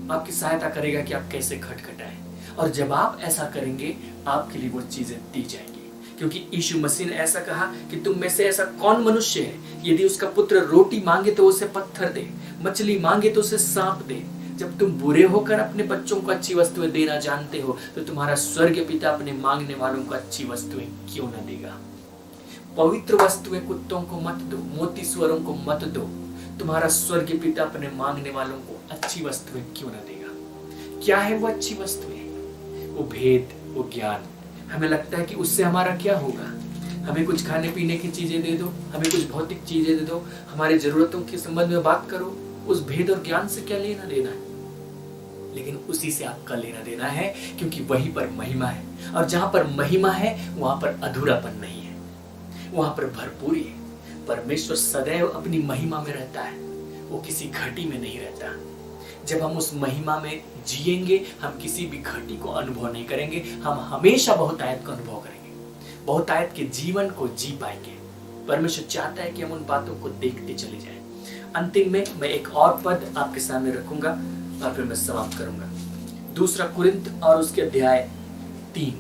आपकी सहायता करेगा कि आप कैसे खटखटाएं। और जब आप ऐसा करेंगे आपके लिए वो चीजें दी जाएंगी, क्योंकि यीशु मसीह ने ऐसा कहा कि तुम में से ऐसा कौन मनुष्य है यदि उसका पुत्र रोटी मांगे तो उसे पत्थर दे, मछली मांगे तो उसे सांप दे। जब तुम बुरे होकर अपने बच्चों को अच्छी वस्तुएं देना जानते हो तो तुम्हारा स्वर्गीय पिता अपने मांगने वालों को अच्छी वस्तुएं क्यों न देगा। पवित्र वस्तुएं कुत्तों को मत दो, मोती स्वरों को मत दो, तुम्हारा स्वर्गीय पिता अपने मांगने वालों को अच्छी वस्तुएं क्यों न देगा। क्या है वो अच्छी वस्तुएं? वो भेद, वो ज्ञान। हमें लगता है कि उससे हमारा क्या होगा, हमें कुछ खाने पीने की चीजें दे दो, हमें कुछ भौतिक चीजें दे दो, हमारे जरूरतों के संबंध में बात करो। उस भेद और ज्ञान से क्या लेना देना है? लेकिन उसी से आपका लेना देना है, क्योंकि वहीं पर महिमा है। और जहां पर महिमा है वहां पर अधूरापन नहीं है, वहां पर भरपूरी है। परमेश्वर सदैव अपनी महिमा में रहता है, वो किसी घटी में नहीं रहता। जब हम उस महिमा में जिएंगे हम किसी भी घटी को अनुभव नहीं करेंगे, हम हमेशा बहुतायत का अनुभव करेंगे, बहुतायत के जीवन को जी पाएंगे। परमेश्वर चाहता है कि हम उन बातों को देखते चले जाएं। अंतिम में मैं एक और पद आपके सामने रखूंगा और फिर मैं समाप्त करूंगा। 2 कुरिन्थ और उसके अध्याय 3,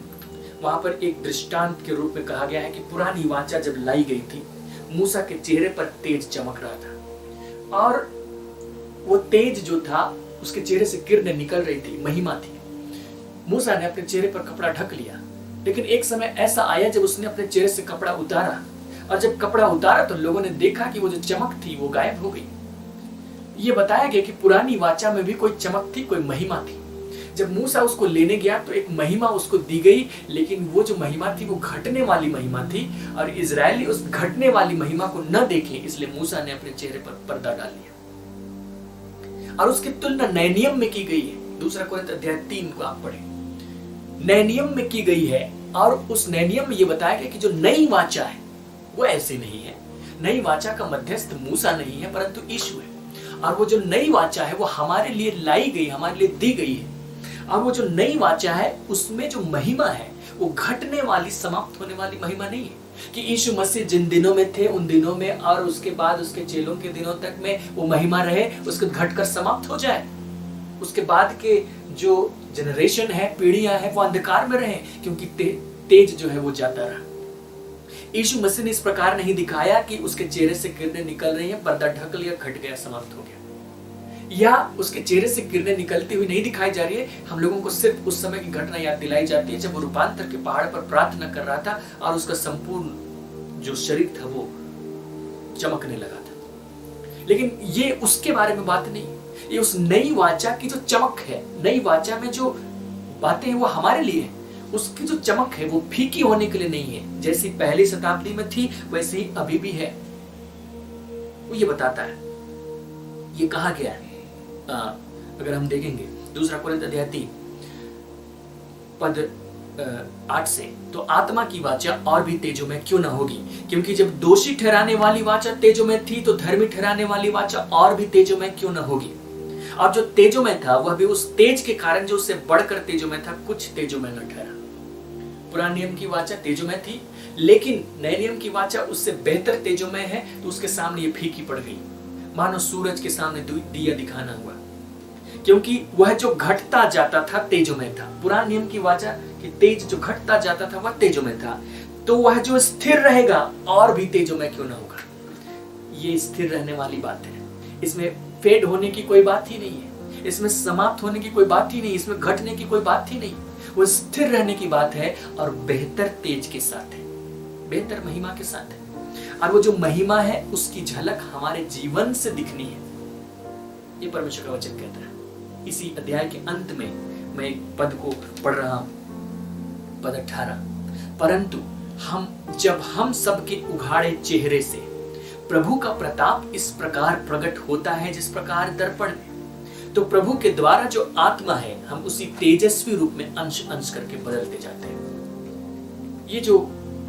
वहां पर एक दृष्टांत के रूप में कहा गया है कि पुरानी वाचा जब लाई गई थी, मूसा के चेहरे पर तेज चमक रहा था, और वो तेज जो था उसके चेहरे से किरणें निकल रही थी, महिमा थी। मूसा ने अपने चेहरे पर कपड़ा ढक लिया, लेकिन एक समय ऐसा आया जब उसने अपने चेहरे से कपड़ा उतारा, और जब कपड़ा उतारा तो लोगों ने देखा कि वो जो चमक थी वो गायब हो गई। ये बताया गया कि पुरानी वाचा में भी कोई चमक थी, कोई महिमा थी। जब मूसा उसको लेने गया तो एक महिमा उसको दी गई, लेकिन वो जो महिमा थी वो घटने वाली महिमा थी, और इजरायली उस घटने वाली महिमा को न देखे, इसलिए मूसा ने अपने चेहरे पर पर्दा डाल लिया। और उसकी तुलना नए नियम में की गई है। 2 कुरिन्थ अध्याय 3 को आप पढ़ें, नए नियम में की गई है। और उस नए नियम में ये बताया गया कि जो नई वाचा है वो ऐसे नहीं है। नई वाचा का मध्यस्थ मूसा नहीं है परंतु यीशु है, और वो जो नई वाचा है वो हमारे लिए लाई गई, हमारे लिए दी गई है। और वो जो नई वाचा है उसमें जो महिमा है वो घटने वाली, समाप्त होने वाली महिमा नहीं है कि यीशु मसीह जिन दिनों में थे उन दिनों में और उसके बाद उसके चेलों के दिनों तक में वो महिमा रहे, उसके घटकर समाप्त हो जाए। उसके बाद के जो जनरेशन है, पीढ़ियां हैं, वो अंधकार में रहे, क्योंकि तेज जो है वो जाता रहा। यीशु मसीह ने इस प्रकार नहीं दिखाया कि उसके चेहरे से किरणें निकल रही हैं, पर्दा ढक लिया, घट गया, समाप्त हो गया, या उसके चेहरे से किरणें निकलती हुई नहीं दिखाई जा रही है। हम लोगों को सिर्फ उस समय की घटना याद दिलाई जाती है जब वो रूपांतर के पहाड़ पर प्रार्थना कर रहा था और उसका संपूर्ण जो शरीर था वो चमकने लगा था। लेकिन ये उसके बारे में बात नहीं, ये उस नई वाचा की जो चमक है, नई वाचा में जो बातें हैं वो हमारे लिए है। उसकी जो चमक है वो फीकी होने के लिए नहीं है, जैसी पहली शताब्दी में थी वैसे ही अभी भी है। वो ये बताता है, ये कहा गया है। अगर हम देखेंगे 2 कोरिन्थ अध्याय 3 पद 8 से, तो आत्मा की वाचा और भी तेजोमय क्यों ना होगी, क्योंकि जब दोषी ठहराने वाली वाचा तेजोमय थी तो धर्मी ठहराने वाली वाचा और भी तेजोमय क्यों ना होगी। और जो तेजोमय था वह भी उस तेज के कारण जो उससे बढ़कर तेजोमय था, कुछ तेजोमय न ठहरा। पुराने नियम की वाचा तेजोमय थी, लेकिन नए नियम की वाचा उससे बेहतर तेजोमय है, तो उसके सामने ये फीकी पड़ गई, मानो सूरज के सामने दिया दिखाना हुआ, क्योंकि वह जो घटता जाता था तेजोमय था। पुराने नियम की वाचा कि तेज जो घटता जाता था वह तेजोमय था, तो वह जो स्थिर रहेगा और भी तेजोमय क्यों ना होगा। ये स्थिर रहने वाली बात है, इसमें फेड होने की कोई बात ही नहीं है, इसमें समाप्त होने की कोई बात ही नहीं, इसमें घटने की कोई बात ही नहीं, वो स्थिर रहने की बात है और बेहतर तेज के साथ है, बेहतर महिमा के साथ है। और वो जो महिमा है उसकी झलक हमारे जीवन से दिखनी है, ये परमेश्वर का वचन कहता है। इसी अध्याय के अंत में मैं एक पद को पढ़ रहा हूं, पद 18, परंतु जब हम सबके उघाड़े चेहरे से प्रभु का प्रताप इस प्रकार प्रकट होता है जिस प्रकार दर्पण में, तो प्रभु के द्वारा जो आत्मा है हम उसी तेजस्वी रूप में अंश अंश करके बदलते जाते हैं। ये जो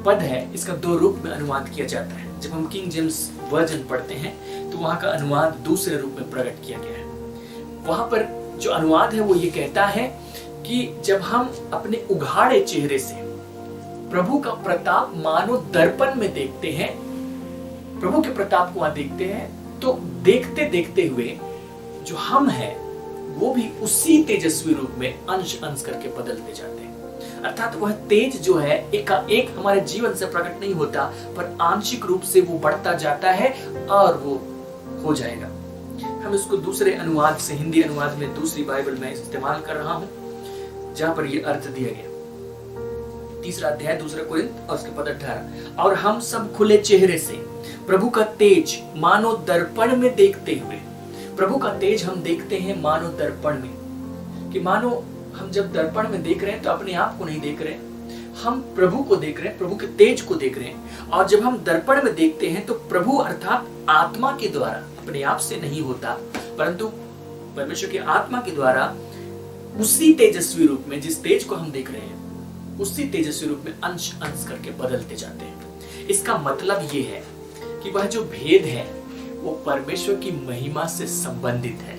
पद है इसका 2 रूप में अनुवाद किया जाता है। जब हम किंग जेम्स वर्जन पढ़ते हैं तो वहां का अनुवाद दूसरे रूप में प्रकट किया गया है। वहां पर जो अनुवाद है वो ये कहता है कि जब हम अपने उघाड़े चेहरे से प्रभु का प्रताप मानो दर्पण में देखते हैं, प्रभु के प्रताप को वहां देखते हैं, तो देखते देखते हुए जो हम हैं वो भी उसी तेजस्वी रूप में अंश अंश करके बदलते जाते हैं। अर्थात वह तेज जो है एक हमारे जीवन से प्रकट नहीं होता, पर आंशिक रूप से वो बढ़ता जाता है और वो हो जाएगा। हम इसको दूसरे अनुवाद से, हिंदी अनुवाद में, दूसरी बाइबल में इस्तेमाल कर रहा हूं जहां पर ये अर्थ दिया गया। 3 अध्याय 2 कोरिन्थ और उसके पद 18, और हम सब खुले चेहरे से प्रभु का तेज मानो दर्पण में देखते हुए, प्रभु का तेज हम देखते हैं मानो दर्पण में, कि मानो हम जब दर्पण में देख रहे हैं तो अपने आप को नहीं देख रहे, हम प्रभु को देख रहे हैं, प्रभु के तेज को देख रहे हैं। और जब हम दर्पण में देखते हैं तो प्रभु अर्थात आत्मा के द्वारा, अपने आप से नहीं होता परंतु परमेश्वर की आत्मा के द्वारा उसी तेजस्वी रूप में, जिस तेज को हम देख रहे हैं, उसी तेजस्वी रूप में अंश अंश करके बदलते जाते हैं। इसका मतलब ये है कि वह जो भेद है वो परमेश्वर की महिमा से संबंधित है।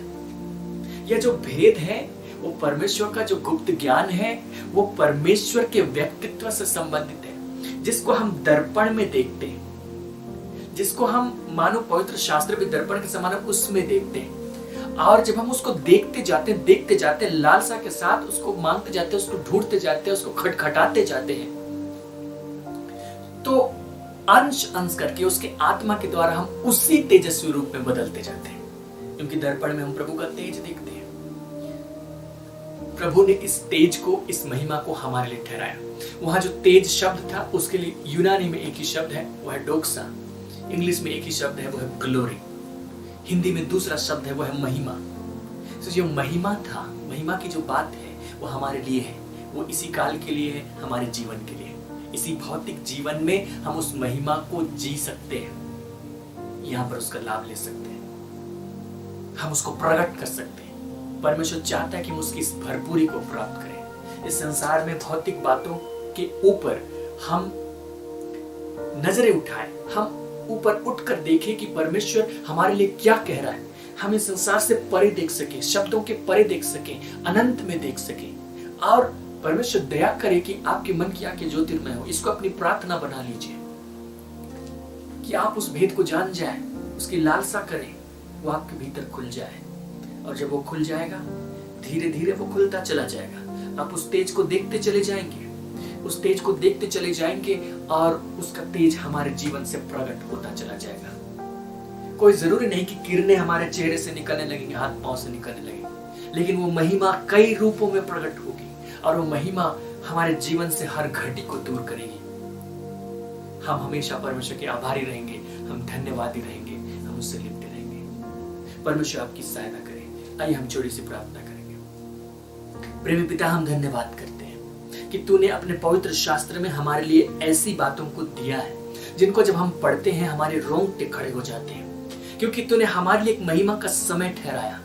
यह जो भेद है वो परमेश्वर का जो गुप्त ज्ञान है वो परमेश्वर के व्यक्तित्व से संबंधित है, जिसको हम दर्पण में देखते हैं, जिसको हम मानो पवित्र शास्त्र भी दर्पण के समान उसमें देखते हैं। और जब हम उसको देखते जाते हैं लालसा के साथ, उसको मांगते जाते हैं, उसको ढूंढते जाते हैं, उसको खटखटाते जाते हैं, तो अंश अंश करके उसके आत्मा के द्वारा हम उसी तेजस्वी रूप में बदलते जाते हैं, क्योंकि दर्पण में हम प्रभु का तेज देखते हैं। प्रभु ने इस तेज को, इस महिमा को हमारे लिए ठहराया। वहां जो तेज शब्द था उसके लिए यूनानी में एक ही शब्द है, वो है डोक्सा। इंग्लिश में एक ही शब्द है, वो है ग्लोरी। हिंदी में दूसरा शब्द है, वो है महिमा। तो जो महिमा था, महिमा की जो बात है वो हमारे लिए है, वो इसी काल के लिए है, हमारे जीवन के लिए। इसी भौतिक जीवन में हम उस महिमा को जी सकते हैं, यहाँ पर उसका लाभ ले सकते हैं, हम उसको प्रकट कर सकते हैं। परमेश्वर चाहता है कि हम उसकी इस भरपूरी को प्राप्त करें। इस संसार में भौतिक बातों के ऊपर हम नजरें उठाएं, हम ऊपर उठकर देखें कि परमेश्वर हमारे लिए क्या कह रहा है। हम इस संसार से परे देख सके, शब्दों के परे देख सके, अनंत में देख सके, और परमेश्वर दया करे कि आपके मन की आंखें ज्योतिर्मय हो। इसको अपनी प्रार्थना बना लीजिए कि आप उस भेद को जान जाए, उसकी लालसा करें, वो आपके भीतर खुल जाए। और जब वो खुल जाएगा, धीरे धीरे वो खुलता चला जाएगा। आप उस तेज को देखते चले जाएंगे, उस तेज को देखते चले जाएंगे और उसका तेज हमारे जीवन से प्रकट होता चला जाएगा। कोई जरूरी नहीं कि किरणें हमारे चेहरे से निकलने लगेंगी, हाथ पांव से निकलने लगेंगी, लेकिन वो महिमा कई रूपों में प्रकट होगी और वो महिमा हमारे जीवन से हर घटी को दूर करेगी। हम हमेशा परमेश्वर के आभारी रहेंगे, हम धन्यवादी रहेंगे, हम उससे लिपटे रहेंगे। परमेश्वर आपकी सहायता करे। आइए हम छोटी सी प्रार्थना करेंगे। प्रेमी पिता, हम धन्यवाद करते हैं कि तूने अपने पवित्र शास्त्र में हमारे लिए ऐसी बातों को दिया है जिनको जब हम पढ़ते हैं हमारे रोंगटे खड़े हो जाते हैं, क्योंकि तूने हमारे लिए एक महिमा का समय ठहराया।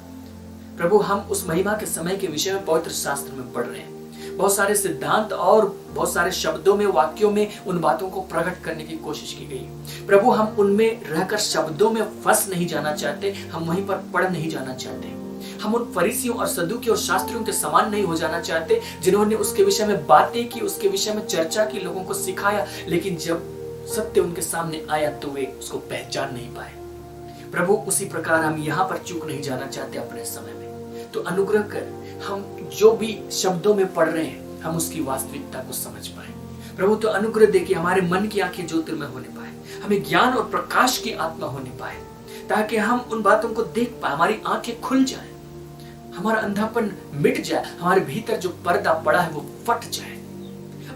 प्रभु, हम उस महिमा के समय के विषय में पवित्र शास्त्र में पढ़ रहे हैं। बहुत सारे सिद्धांत और बहुत सारे शब्दों में, वाक्यों में उन बातों को प्रकट करने की कोशिश की गई। प्रभु, हम उनमें रहकर शब्दों में फंस नहीं जाना चाहते, हम वहीं पर पढ़ नहीं जाना चाहते। हम उन फरीसियों और सदूकियों और शास्त्रियों के समान नहीं हो जाना चाहते जिन्होंने उसके विषय में बातें की, उसके विषय में चर्चा की, लोगों को सिखाया, लेकिन जब सत्य उनके सामने आया तो वे उसको पहचान नहीं पाए। प्रभु, उसी प्रकार हम यहाँ पर चूक नहीं जाना चाहते अपने समय में। तो अनुग्रह कर, हम जो भी शब्दों में पढ़ रहे हैं हम उसकी वास्तविकता को समझ पाए। प्रभु, तो अनुग्रह दे कि हमारे मन की आंखें ज्योतिर्मय होने पाए, हमें ज्ञान और प्रकाश की आत्मा होने पाए, ताकि हम उन बातों को देख पाए, हमारी आंखें खुल जाए, हमारा अंधापन मिट जाए, हमारे भीतर जो पर्दा पड़ा है वो फट जाए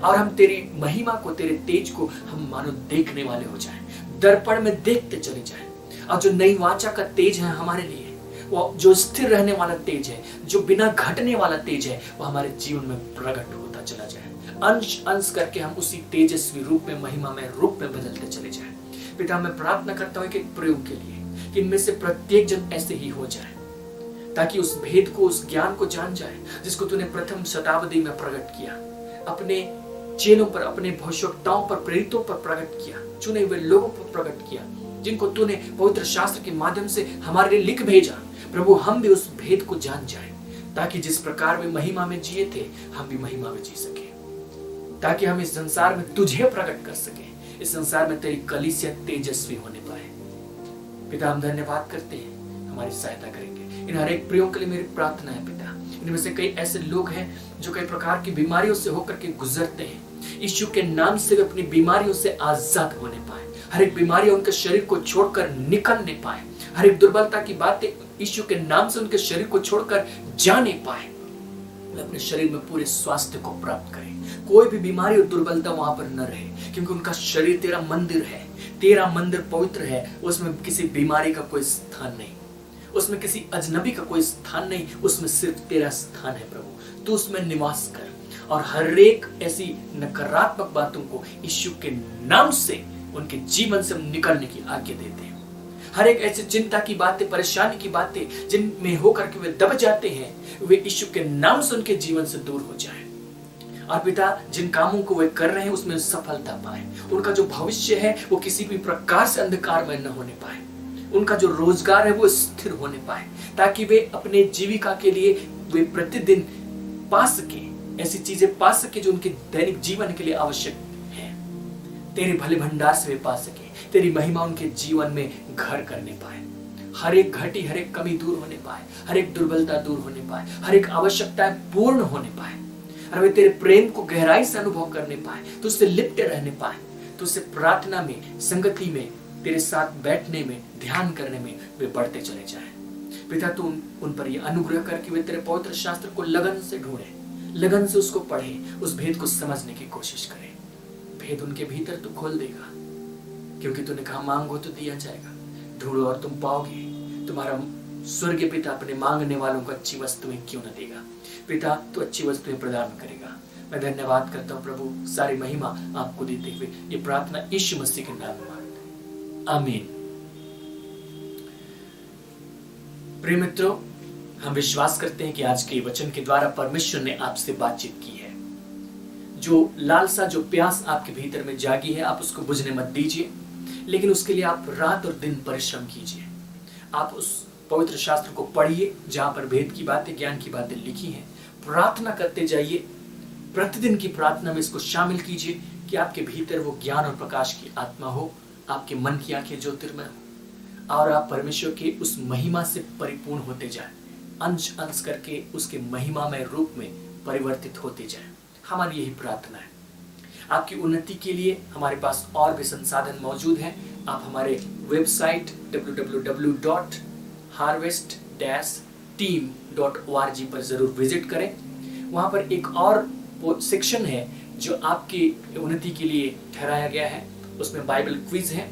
और हम तेरी महिमा को, तेरे तेज को हम मानो देखने वाले हो जाएं, दर्पण में देखते चले जाएं। और जो नई वाचा का तेज है हमारे लिए, वो जो स्थिर रहने वाला तेज है, जो बिना घटने वाला तेज है, वो हमारे जीवन में प्रकट होता चला जाए। अंश अंश करके हम उसी तेजस्वी रूप में, महिमा में, रूप में बदलते चले जाएं। पिता, मैं प्रार्थना करता हूँ कि प्रयोग के लिए कि इनमें से प्रत्येक जन ऐसे ही हो जाए, ताकि उस भेद को, उस ज्ञान को जान जाए जिसको तूने प्रथम शताब्दी में प्रकट किया, अपने चेलों पर, अपने भविष्यवक्ताओं पर, प्रेरितों पर प्रकट किया, चुने हुए लोगों पर प्रकट किया, जिनको तूने पवित्र शास्त्र के माध्यम से हमारे लिए लिख भेजा। प्रभु, हम भी उस भेद को जान जाएं, ताकि जिस प्रकार वे महिमा में जिए थे हम भी महिमा में जी सके, ताकि हम इस संसार में तुझे प्रकट कर सके, इस संसार में तेरी कलीसिया तेजस्वी होने पाए। पिता, हम धन्यवाद करते हैं, हमारी सहायता करेंगे। इन हर एक प्रयोग के लिए मेरी प्रार्थना है पिता। इनमें से कई ऐसे लोग हैं जो कई प्रकार की बीमारियों से होकर के गुजरते हैं, यीशु के नाम से वे अपनी बीमारियों से आजाद होने पाए, हर एक बीमारी उनके शरीर को छोड़कर निकलने पाए, हर एक दुर्बलता की बातें यीशु के नाम से उनके शरीर को छोड़कर जाने पाए, वे अपने शरीर में पूरे स्वास्थ्य को प्राप्त करें। कोई भी बीमारी और दुर्बलता वहां पर न रहे, क्योंकि उनका शरीर तेरा मंदिर है, तेरा मंदिर पवित्र है, उसमें किसी बीमारी का कोई स्थान नहीं, उसमें किसी अजनबी का कोई स्थान नहीं, उसमें सिर्फ तेरा स्थान है। प्रभु, तू उसमें निवास कर और हर एक ऐसी नकारात्मक बातों को यीशु के नाम से उनके जीवन से निकलने की आज्ञा देते हैं। हर एक ऐसी चिंता की बातें, परेशानी की बातें जिनमें होकर के वे दब जाते हैं, वे यीशु के नाम से उनके जीवन से दूर हो जाएं। और पिता, जिन कामों को वे कर रहे हैं उसमें सफलता पाए, उनका जो भविष्य है वो किसी भी प्रकार से अंधकार में न होने पाए, उनका जो रोजगार है वो स्थिर होने पाए, ताकि वे अपने जीविका के लिए वे प्रतिदिन पा सके, ऐसी चीजें पा सके जो उनके दैनिक जीवन के लिए आवश्यक है। तेरे भले भंडार से वे पा सके, तेरी महिमा उनके जीवन में घर करने पाए, हर एक घटी, हर एक कमी दूर होने पाए, हर एक दुर्बलता दूर होने पाए, हर एक आवश्यकताएं पूर्ण होने पाए, और वे तेरे प्रेम को गहराई से अनुभव करने पाए, तुझसे लिपटे रहने पाए, तुझसे प्रार्थना में, संगति में, तेरे साथ बैठने में, ध्यान करने में वे बढ़ते चले जाएं। पिता, तू उन पर यह अनुग्रह करके वे तेरे पवित्र शास्त्र को लगन से ढूंढे, लगन से उसको पढ़े, उस भेद को समझने की कोशिश करें। भेद उनके भीतर तू खोल देगा, क्योंकि तूने कहा मांगो तो दिया जाएगा, ढूंढो और तुम पाओगे। तुम्हारा स्वर्गीय पिता अपने मांगने वालों को अच्छी वस्तुएं क्यों न देगा। पिता, तू अच्छी वस्तुएं प्रदान करेगा। मैं धन्यवाद करता हूँ प्रभु, सारी महिमा आपको देते हुए ये प्रार्थना यीशु मसीह के नाम में मांगते हैं, आमीन। प्रिय मित्रों, हम विश्वास करते हैं कि आज के वचन के द्वारा परमेश्वर ने आपसे बातचीत की है। जो लालसा, जो प्यास आपके भीतर में जागी है, आप उसको बुझने मत दीजिए, लेकिन उसके लिए आप रात और दिन परिश्रम कीजिए। आप उस पवित्र शास्त्र को पढ़िए जहां पर भेद की बातें, ज्ञान की बातें लिखी हैं, प्रार्थना करते जाइए प्रतिदिन की प्रार्थना में इसको शामिल कीजिए कि आपके भीतर वो ज्ञान और प्रकाश की आत्मा हो, आपके मन की आंखें ज्योतिर्मय हो और आप परमेश्वर के उस महिमा से परिपूर्ण होते जाएं, अंश अंश करके उसके महिमामय रूप में परिवर्तित होते जाएं। हमारी यही प्रार्थना है। आपकी उन्नति के लिए हमारे पास और भी संसाधन मौजूद हैं। आप हमारे वेबसाइट www.harvest-team.org पर जरूर विजिट करें। वहां पर एक और सेक्शन है जो आपकी उन्नति के लिए ठहराया गया है। उसमें बाइबल क्विज है,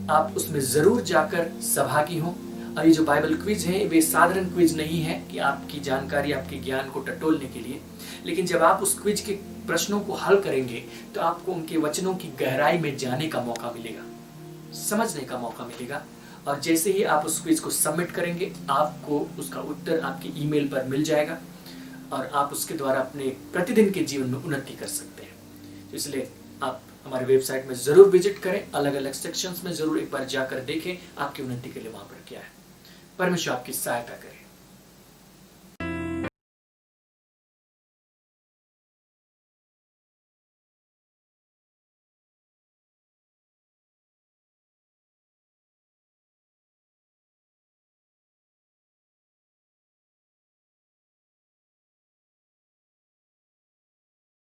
आप उसमें जरूर जाकर सहभागी हों। और ये जो बाइबल क्विज है वे साधारण क्विज नहीं है कि आपकी जानकारी, आपके ज्ञान को टटोलने के लिए, लेकिन जब आप उस क्विज के प्रश्नों को हल करेंगे तो आपको उनके वचनों की गहराई में जाने का मौका मिलेगा, समझने का मौका मिलेगा। और जैसे ही आप उस क्विज को सबमिट करेंगे, आपको उसका उत्तर आपके ईमेल पर मिल जाएगा और आप उसके द्वारा अपने प्रतिदिन के जीवन में उन्नति कर सकते हैं। तो इसलिए आप हमारे वेबसाइट में जरूर विजिट करें, अलग अलग सेक्शंस में जरूर एक बार जाकर देखें आपकी उन्नति के लिए वहां पर क्या है। परमेश्वर आपकी सहायता करे।